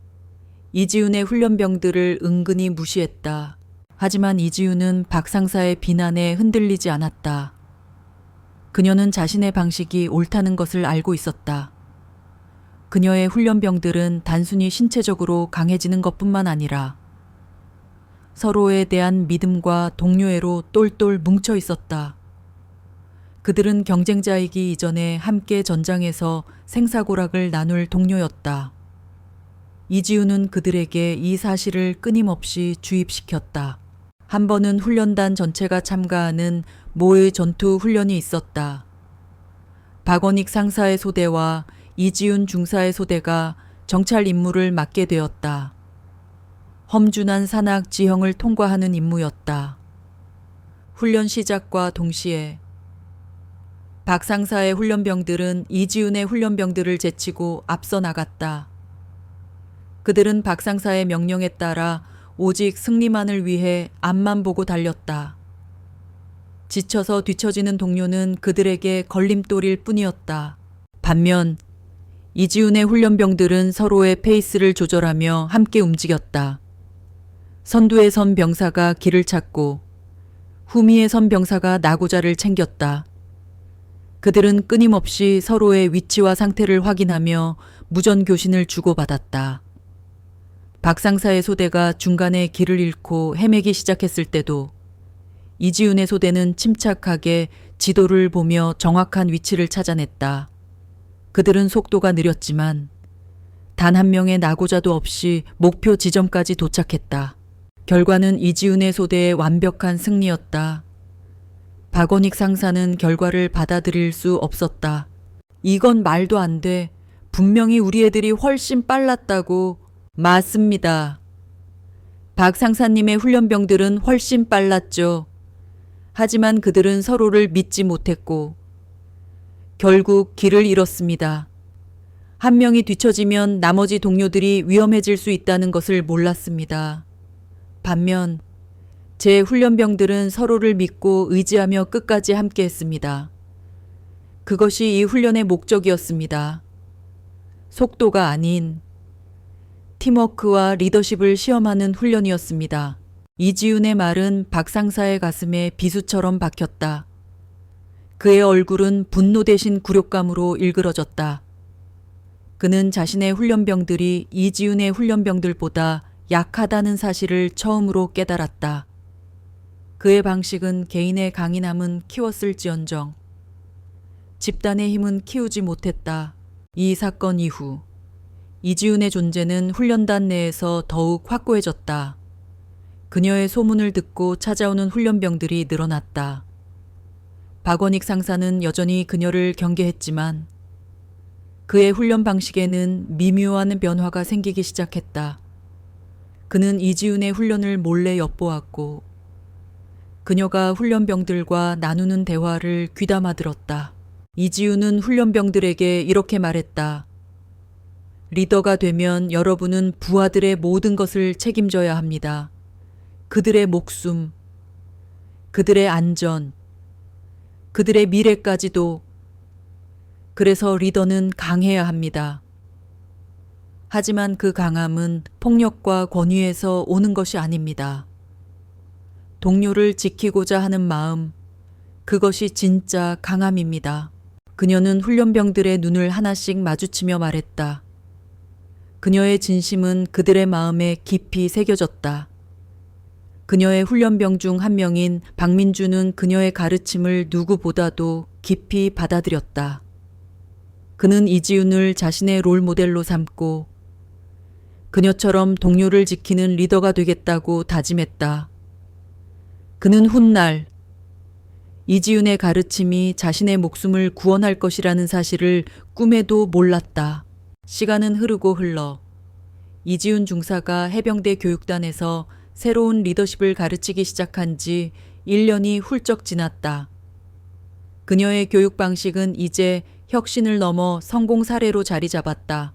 이지훈의 훈련병들을 은근히 무시했다. 하지만 이지훈은 박 상사의 비난에 흔들리지 않았다. 그녀는 자신의 방식이 옳다는 것을 알고 있었다. 그녀의 훈련병들은 단순히 신체적으로 강해지는 것뿐만 아니라 서로에 대한 믿음과 동료애로 똘똘 뭉쳐 있었다. 그들은 경쟁자이기 이전에 함께 전장에서 생사고락을 나눌 동료였다. 이지훈은 그들에게 이 사실을 끊임없이 주입시켰다. 한 번은 훈련단 전체가 참가하는 모의 전투 훈련이 있었다. 박원익 상사의 소대와 이지훈 중사의 소대가 정찰 임무를 맡게 되었다. 험준한 산악 지형을 통과하는 임무였다. 훈련 시작과 동시에 박 상사의 훈련병들은 이지훈의 훈련병들을 제치고 앞서 나갔다. 그들은 박 상사의 명령에 따라 오직 승리만을 위해 앞만 보고 달렸다. 지쳐서 뒤처지는 동료는 그들에게 걸림돌일 뿐이었다. 반면 이지훈의 훈련병들은 서로의 페이스를 조절하며 함께 움직였다. 선두에 선 병사가 길을 찾고 후미에 선 병사가 나고자를 챙겼다. 그들은 끊임없이 서로의 위치와 상태를 확인하며 무전교신을 주고받았다. 박 상사의 소대가 중간에 길을 잃고 헤매기 시작했을 때도 이지훈의 소대는 침착하게 지도를 보며 정확한 위치를 찾아냈다. 그들은 속도가 느렸지만 단 한 명의 낙오자도 없이 목표 지점까지 도착했다. 결과는 이지훈의 소대의 완벽한 승리였다. 박원익 상사는 결과를 받아들일 수 없었다. 이건 말도 안 돼. 분명히 우리 애들이 훨씬 빨랐다고. 맞습니다. 박 상사님의 훈련병들은 훨씬 빨랐죠. 하지만 그들은 서로를 믿지 못했고 결국 길을 잃었습니다. 한 명이 뒤처지면 나머지 동료들이 위험해질 수 있다는 것을 몰랐습니다. 반면 제 훈련병들은 서로를 믿고 의지하며 끝까지 함께했습니다. 그것이 이 훈련의 목적이었습니다. 속도가 아닌 팀워크와 리더십을 시험하는 훈련이었습니다. 이지훈의 말은 박 상사의 가슴에 비수처럼 박혔다. 그의 얼굴은 분노 대신 굴욕감으로 일그러졌다. 그는 자신의 훈련병들이 이지훈의 훈련병들보다 약하다는 사실을 처음으로 깨달았다. 그의 방식은 개인의 강인함은 키웠을지언정 집단의 힘은 키우지 못했다. 이 사건 이후 이지훈의 존재는 훈련단 내에서 더욱 확고해졌다. 그녀의 소문을 듣고 찾아오는 훈련병들이 늘어났다. 박원익 상사는 여전히 그녀를 경계했지만 그의 훈련 방식에는 미묘한 변화가 생기기 시작했다. 그는 이지훈의 훈련을 몰래 엿보았고 그녀가 훈련병들과 나누는 대화를 귀담아 들었다. 이지훈은 훈련병들에게 이렇게 말했다. 리더가 되면 여러분은 부하들의 모든 것을 책임져야 합니다. 그들의 목숨, 그들의 안전, 그들의 미래까지도. 그래서 리더는 강해야 합니다. 하지만 그 강함은 폭력과 권위에서 오는 것이 아닙니다. 동료를 지키고자 하는 마음, 그것이 진짜 강함입니다. 그녀는 훈련병들의 눈을 하나씩 마주치며 말했다. 그녀의 진심은 그들의 마음에 깊이 새겨졌다. 그녀의 훈련병 중 한 명인 박민주는 그녀의 가르침을 누구보다도 깊이 받아들였다. 그는 이지훈을 자신의 롤모델로 삼고 그녀처럼 동료를 지키는 리더가 되겠다고 다짐했다. 그는 훗날 이지훈의 가르침이 자신의 목숨을 구원할 것이라는 사실을 꿈에도 몰랐다. 시간은 흐르고 흘러 이지훈 중사가 해병대 교육단에서 새로운 리더십을 가르치기 시작한 지 1년이 훌쩍 지났다. 그녀의 교육 방식은 이제 혁신을 넘어 성공 사례로 자리 잡았다.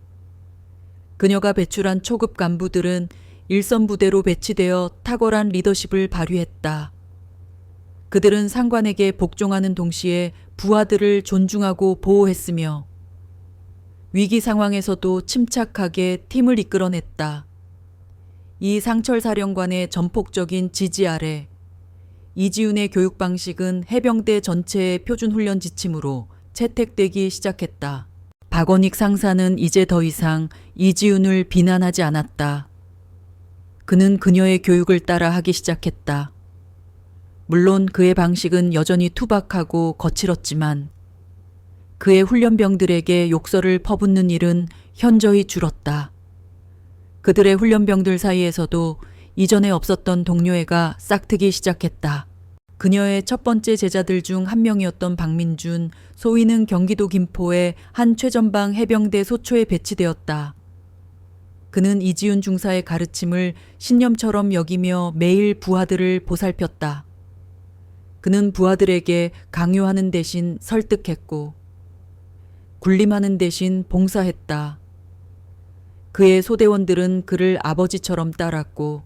그녀가 배출한 초급 간부들은 일선 부대로 배치되어 탁월한 리더십을 발휘했다. 그들은 상관에게 복종하는 동시에 부하들을 존중하고 보호했으며 위기 상황에서도 침착하게 팀을 이끌어냈다. 이 상철 사령관의 전폭적인 지지 아래 이지훈의 교육 방식은 해병대 전체의 표준 훈련 지침으로 채택되기 시작했다. 박원익 상사는 이제 더 이상 이지훈을 비난하지 않았다. 그는 그녀의 교육을 따라 하기 시작했다. 물론 그의 방식은 여전히 투박하고 거칠었지만 그의 훈련병들에게 욕설을 퍼붓는 일은 현저히 줄었다. 그들의 훈련병들 사이에서도 이전에 없었던 동료애가 싹트기 시작했다. 그녀의 첫 번째 제자들 중 한 명이었던 박민준, 소위는 경기도 김포의 한 최전방 해병대 소초에 배치되었다. 그는 이지훈 중사의 가르침을 신념처럼 여기며 매일 부하들을 보살폈다. 그는 부하들에게 강요하는 대신 설득했고 군림하는 대신 봉사했다. 그의 소대원들은 그를 아버지처럼 따랐고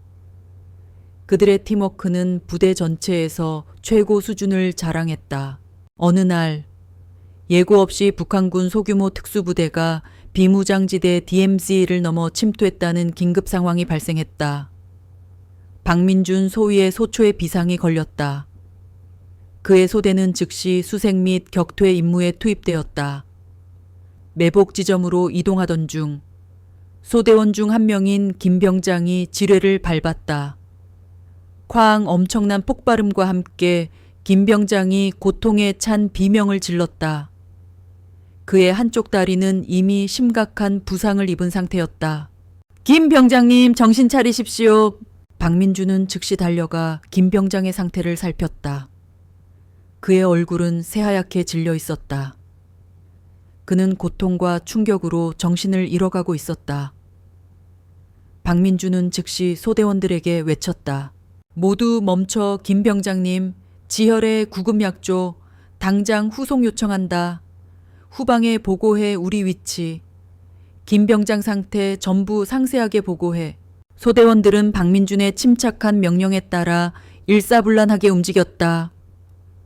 그들의 팀워크는 부대 전체에서 최고 수준을 자랑했다. 어느 날 예고 없이 북한군 소규모 특수부대가 비무장지대 DMZ를 넘어 침투했다는 긴급 상황이 발생했다. 박민준 소위의 소초에 비상이 걸렸다. 그의 소대는 즉시 수색 및 격퇴 임무에 투입되었다. 매복 지점으로 이동하던 중 소대원 중 한 명인 김 병장이 지뢰를 밟았다. 쾅 엄청난 폭발음과 함께 김 병장이 고통에 찬 비명을 질렀다. 그의 한쪽 다리는 이미 심각한 부상을 입은 상태였다. 김 병장님, 정신 차리십시오. 박민주는 즉시 달려가 김 병장의 상태를 살폈다. 그의 얼굴은 새하얗게 질려 있었다. 그는 고통과 충격으로 정신을 잃어가고 있었다. 박민주는 즉시 소대원들에게 외쳤다. 모두 멈춰. 김 병장님, 지혈의 구급약조, 당장 후송 요청한다. 후방에 보고해. 우리 위치. 김 병장 상태 전부 상세하게 보고해. 소대원들은 박민준의 침착한 명령에 따라 일사불란하게 움직였다.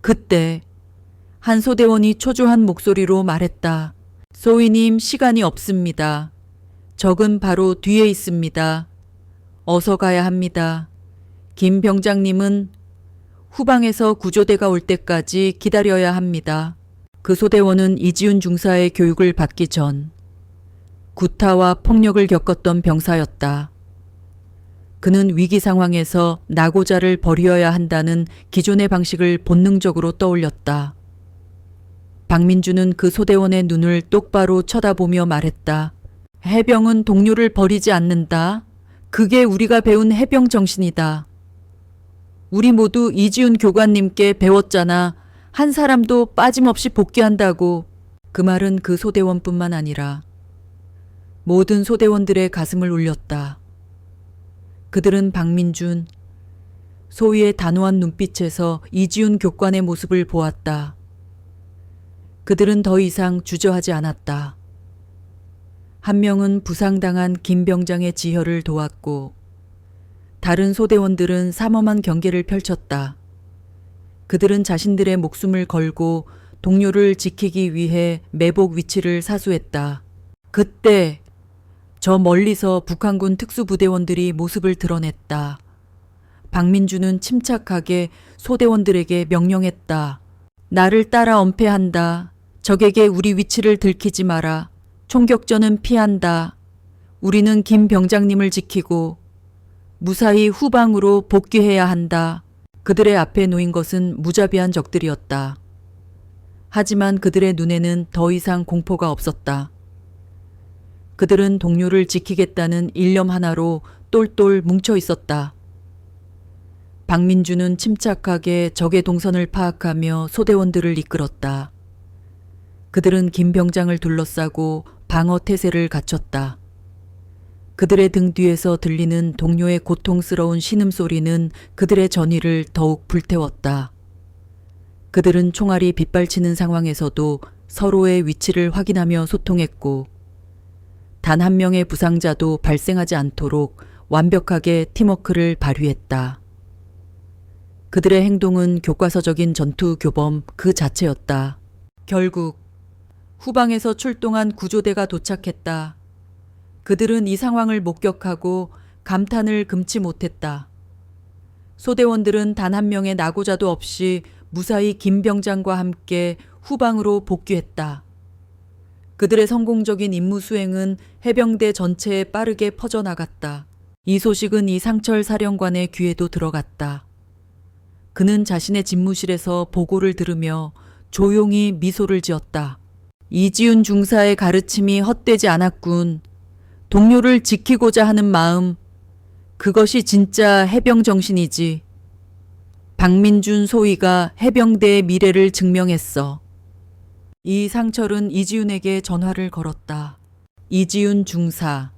그때 한 소대원이 초조한 목소리로 말했다. 소위님, 시간이 없습니다. 적은 바로 뒤에 있습니다. 어서 가야 합니다. 김 병장님은 후방에서 구조대가 올 때까지 기다려야 합니다. 그 소대원은 이지훈 중사의 교육을 받기 전 구타와 폭력을 겪었던 병사였다. 그는 위기 상황에서 나고자를 버려야 한다는 기존의 방식을 본능적으로 떠올렸다. 박민주는 그 소대원의 눈을 똑바로 쳐다보며 말했다. 해병은 동료를 버리지 않는다. 그게 우리가 배운 해병 정신이다. 우리 모두 이지훈 교관님께 배웠잖아. 한 사람도 빠짐없이 복귀한다고. 그 말은 그 소대원뿐만 아니라 모든 소대원들의 가슴을 울렸다. 그들은 박민준, 소위의 단호한 눈빛에서 이지훈 교관의 모습을 보았다. 그들은 더 이상 주저하지 않았다. 한 명은 부상당한 김 병장의 지혈을 도왔고 다른 소대원들은 삼엄한 경계를 펼쳤다. 그들은 자신들의 목숨을 걸고 동료를 지키기 위해 매복 위치를 사수했다. 그때 저 멀리서 북한군 특수부대원들이 모습을 드러냈다. 박민주는 침착하게 소대원들에게 명령했다. 나를 따라 엄폐한다. 적에게 우리 위치를 들키지 마라. 총격전은 피한다. 우리는 김 병장님을 지키고 무사히 후방으로 복귀해야 한다. 그들의 앞에 놓인 것은 무자비한 적들이었다. 하지만 그들의 눈에는 더 이상 공포가 없었다. 그들은 동료를 지키겠다는 일념 하나로 똘똘 뭉쳐 있었다. 박민주는 침착하게 적의 동선을 파악하며 소대원들을 이끌었다. 그들은 김 병장을 둘러싸고 방어 태세를 갖췄다. 그들의 등 뒤에서 들리는 동료의 고통스러운 신음소리는 그들의 전의를 더욱 불태웠다. 그들은 총알이 빗발치는 상황에서도 서로의 위치를 확인하며 소통했고 단 한 명의 부상자도 발생하지 않도록 완벽하게 팀워크를 발휘했다. 그들의 행동은 교과서적인 전투 교범 그 자체였다. 결국 후방에서 출동한 구조대가 도착했다. 그들은 이 상황을 목격하고 감탄을 금치 못했다. 소대원들은 단 한 명의 나고자도 없이 무사히 김 병장과 함께 후방으로 복귀했다. 그들의 성공적인 임무 수행은 해병대 전체에 빠르게 퍼져나갔다. 이 소식은 이상철 사령관의 귀에도 들어갔다. 그는 자신의 집무실에서 보고를 들으며 조용히 미소를 지었다. 이지훈 중사의 가르침이 헛되지 않았군. 동료를 지키고자 하는 마음, 그것이 진짜 해병 정신이지. 박민준 소위가 해병대의 미래를 증명했어. 이상철은 이지훈에게 전화를 걸었다. 이지훈 중사,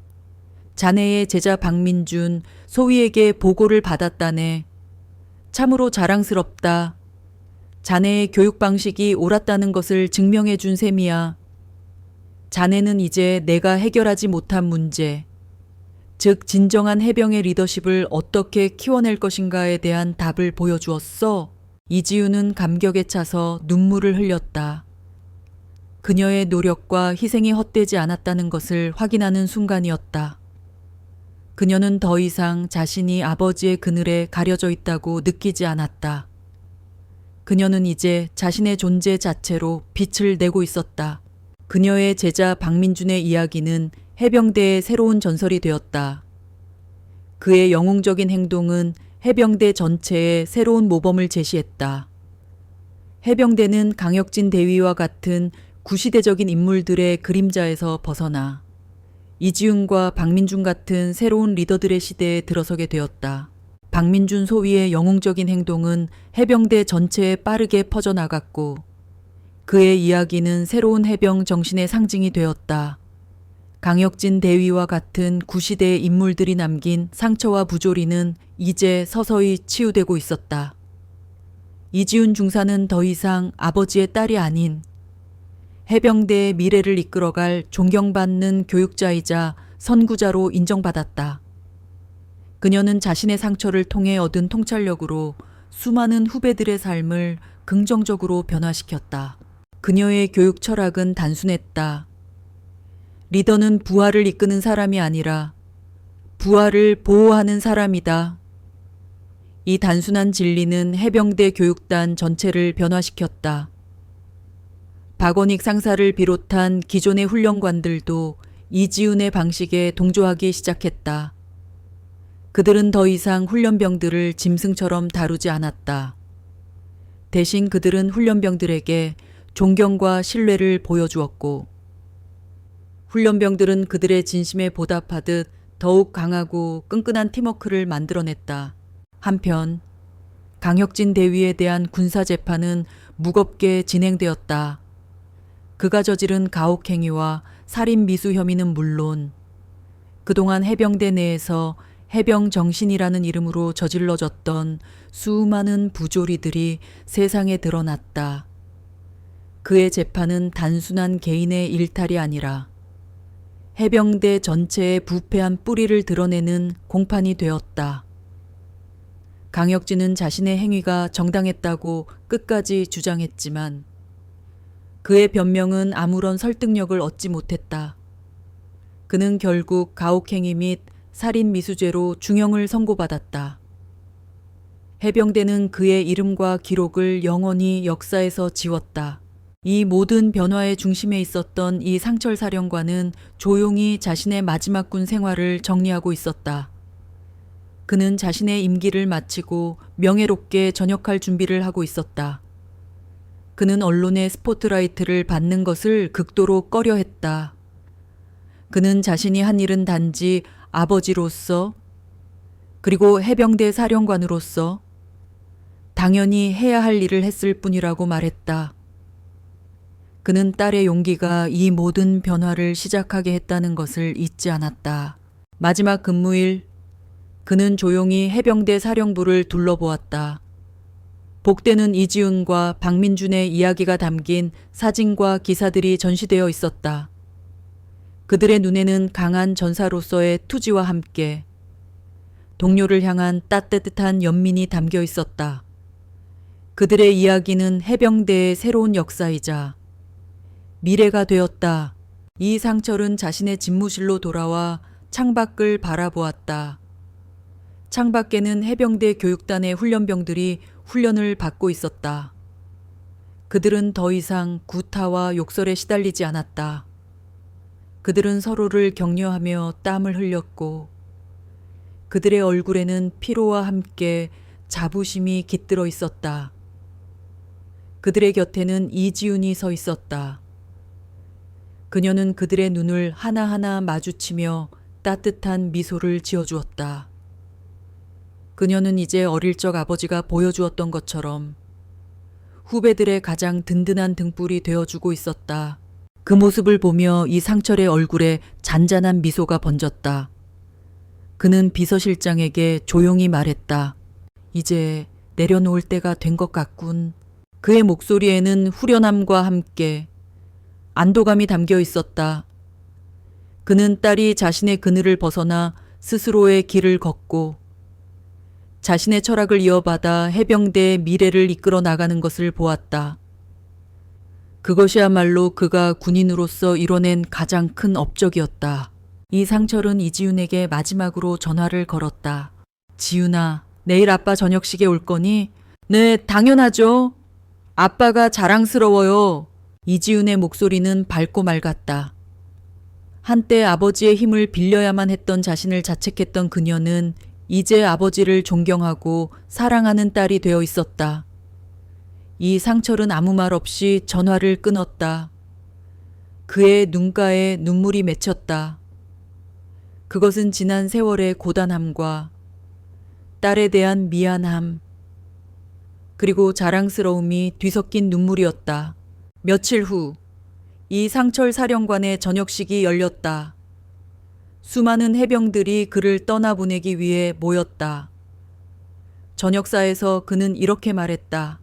자네의 제자 박민준 소위에게 보고를 받았다네. 참으로 자랑스럽다. 자네의 교육 방식이 옳았다는 것을 증명해 준 셈이야. 자네는 이제 내가 해결하지 못한 문제, 즉 진정한 해병의 리더십을 어떻게 키워낼 것인가에 대한 답을 보여주었어. 이지훈은 감격에 차서 눈물을 흘렸다. 그녀의 노력과 희생이 헛되지 않았다는 것을 확인하는 순간이었다. 그녀는 더 이상 자신이 아버지의 그늘에 가려져 있다고 느끼지 않았다. 그녀는 이제 자신의 존재 자체로 빛을 내고 있었다. 그녀의 제자 박민준의 이야기는 해병대의 새로운 전설이 되었다. 그의 영웅적인 행동은 해병대 전체에 새로운 모범을 제시했다. 해병대는 강혁진 대위와 같은 구시대적인 인물들의 그림자에서 벗어나 이지훈과 박민준 같은 새로운 리더들의 시대에 들어서게 되었다. 박민준 소위의 영웅적인 행동은 해병대 전체에 빠르게 퍼져나갔고 그의 이야기는 새로운 해병 정신의 상징이 되었다. 강혁진 대위와 같은 구시대의 인물들이 남긴 상처와 부조리는 이제 서서히 치유되고 있었다. 이지훈 중사는 더 이상 아버지의 딸이 아닌 해병대의 미래를 이끌어갈 존경받는 교육자이자 선구자로 인정받았다. 그녀는 자신의 상처를 통해 얻은 통찰력으로 수많은 후배들의 삶을 긍정적으로 변화시켰다. 그녀의 교육 철학은 단순했다. 리더는 부하를 이끄는 사람이 아니라 부하를 보호하는 사람이다. 이 단순한 진리는 해병대 교육단 전체를 변화시켰다. 박원익 상사를 비롯한 기존의 훈련관들도 이지훈의 방식에 동조하기 시작했다. 그들은 더 이상 훈련병들을 짐승처럼 다루지 않았다. 대신 그들은 훈련병들에게 존경과 신뢰를 보여주었고 훈련병들은 그들의 진심에 보답하듯 더욱 강하고 끈끈한 팀워크를 만들어냈다. 한편 강혁진 대위에 대한 군사재판은 무겁게 진행되었다. 그가 저지른 가혹행위와 살인미수 혐의는 물론 그동안 해병대 내에서 해병정신이라는 이름으로 저질러졌던 수많은 부조리들이 세상에 드러났다. 그의 재판은 단순한 개인의 일탈이 아니라 해병대 전체의 부패한 뿌리를 드러내는 공판이 되었다. 강혁진은 자신의 행위가 정당했다고 끝까지 주장했지만 그의 변명은 아무런 설득력을 얻지 못했다. 그는 결국 가혹행위 및 살인미수죄로 중형을 선고받았다. 해병대는 그의 이름과 기록을 영원히 역사에서 지웠다. 이 모든 변화의 중심에 있었던 이 상철 사령관은 조용히 자신의 마지막 군 생활을 정리하고 있었다. 그는 자신의 임기를 마치고 명예롭게 전역할 준비를 하고 있었다. 그는 언론의 스포트라이트를 받는 것을 극도로 꺼려했다. 그는 자신이 한 일은 단지 아버지로서 그리고 해병대 사령관으로서 당연히 해야 할 일을 했을 뿐이라고 말했다. 그는 딸의 용기가 이 모든 변화를 시작하게 했다는 것을 잊지 않았다. 마지막 근무일 그는 조용히 해병대 사령부를 둘러보았다. 복대는 이지훈과 박민준의 이야기가 담긴 사진과 기사들이 전시되어 있었다. 그들의 눈에는 강한 전사로서의 투지와 함께 동료를 향한 따뜻한 연민이 담겨 있었다. 그들의 이야기는 해병대의 새로운 역사이자 미래가 되었다. 이상철은 자신의 집무실로 돌아와 창밖을 바라보았다. 창밖에는 해병대 교육단의 훈련병들이 훈련을 받고 있었다. 그들은 더 이상 구타와 욕설에 시달리지 않았다. 그들은 서로를 격려하며 땀을 흘렸고 그들의 얼굴에는 피로와 함께 자부심이 깃들어 있었다. 그들의 곁에는 이지훈이 서 있었다. 그녀는 그들의 눈을 하나하나 마주치며 따뜻한 미소를 지어주었다. 그녀는 이제 어릴 적 아버지가 보여주었던 것처럼 후배들의 가장 든든한 등불이 되어주고 있었다. 그 모습을 보며 이상철의 얼굴에 잔잔한 미소가 번졌다. 그는 비서실장에게 조용히 말했다. 이제 내려놓을 때가 된 것 같군. 그의 목소리에는 후련함과 함께 안도감이 담겨 있었다. 그는 딸이 자신의 그늘을 벗어나 스스로의 길을 걷고 자신의 철학을 이어받아 해병대의 미래를 이끌어 나가는 것을 보았다. 그것이야말로 그가 군인으로서 이뤄낸 가장 큰 업적이었다. 이상철은 이지훈에게 마지막으로 전화를 걸었다. 지훈아, 내일 아빠 저녁식에 올 거니? 네, 당연하죠. 아빠가 자랑스러워요. 이지훈의 목소리는 밝고 맑았다. 한때 아버지의 힘을 빌려야만 했던 자신을 자책했던 그녀는 이제 아버지를 존경하고 사랑하는 딸이 되어 있었다. 이상철은 아무 말 없이 전화를 끊었다. 그의 눈가에 눈물이 맺혔다. 그것은 지난 세월의 고단함과 딸에 대한 미안함, 그리고 자랑스러움이 뒤섞인 눈물이었다. 며칠 후, 이상철 사령관의 저녁식이 열렸다. 수많은 해병들이 그를 떠나보내기 위해 모였다. 저녁사에서 그는 이렇게 말했다.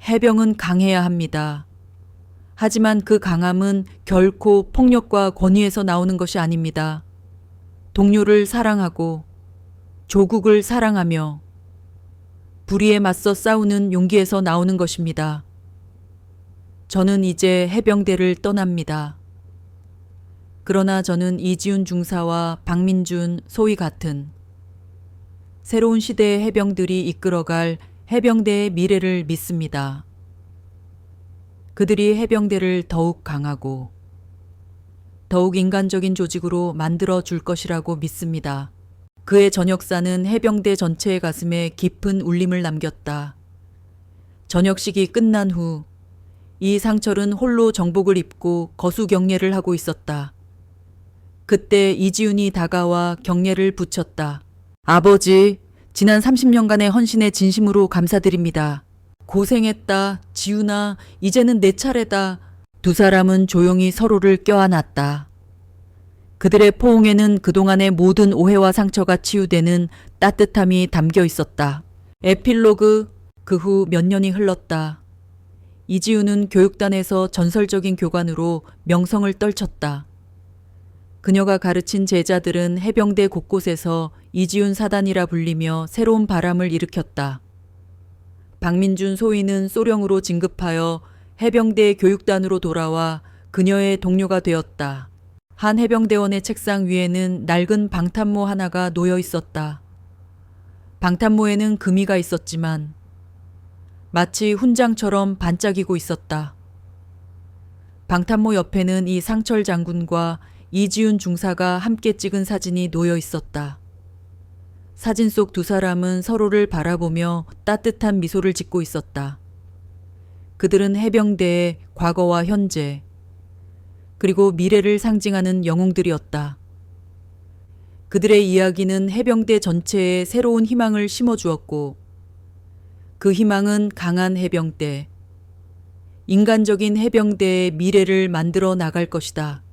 해병은 강해야 합니다. 하지만 그 강함은 결코 폭력과 권위에서 나오는 것이 아닙니다. 동료를 사랑하고 조국을 사랑하며 불의에 맞서 싸우는 용기에서 나오는 것입니다. 저는 이제 해병대를 떠납니다. 그러나 저는 이지훈 중사와 박민준, 소위 같은 새로운 시대의 해병들이 이끌어갈 해병대의 미래를 믿습니다. 그들이 해병대를 더욱 강하고 더욱 인간적인 조직으로 만들어 줄 것이라고 믿습니다. 그의 전역사는 해병대 전체의 가슴에 깊은 울림을 남겼다. 전역식이 끝난 후 이상철은 홀로 정복을 입고 거수 경례를 하고 있었다. 그때 이지훈이 다가와 경례를 붙였다. 아버지, 지난 30년간의 헌신에 진심으로 감사드립니다. 고생했다. 지훈아, 이제는 내 차례다. 두 사람은 조용히 서로를 껴안았다. 그들의 포옹에는 그동안의 모든 오해와 상처가 치유되는 따뜻함이 담겨 있었다. 에필로그. 그 후 몇 년이 흘렀다. 이지훈은 교육단에서 전설적인 교관으로 명성을 떨쳤다. 그녀가 가르친 제자들은 해병대 곳곳에서 이지훈 사단이라 불리며 새로운 바람을 일으켰다. 박민준 소위는 소령으로 진급하여 해병대 교육단으로 돌아와 그녀의 동료가 되었다. 한 해병대원의 책상 위에는 낡은 방탄모 하나가 놓여 있었다. 방탄모에는 금이가 있었지만 마치 훈장처럼 반짝이고 있었다. 방탄모 옆에는 이상철 장군과 이지훈 중사가 함께 찍은 사진이 놓여 있었다. 사진 속 두 사람은 서로를 바라보며 따뜻한 미소를 짓고 있었다. 그들은 해병대의 과거와 현재, 그리고 미래를 상징하는 영웅들이었다. 그들의 이야기는 해병대 전체에 새로운 희망을 심어주었고, 그 희망은 강한 해병대, 인간적인 해병대의 미래를 만들어 나갈 것이다.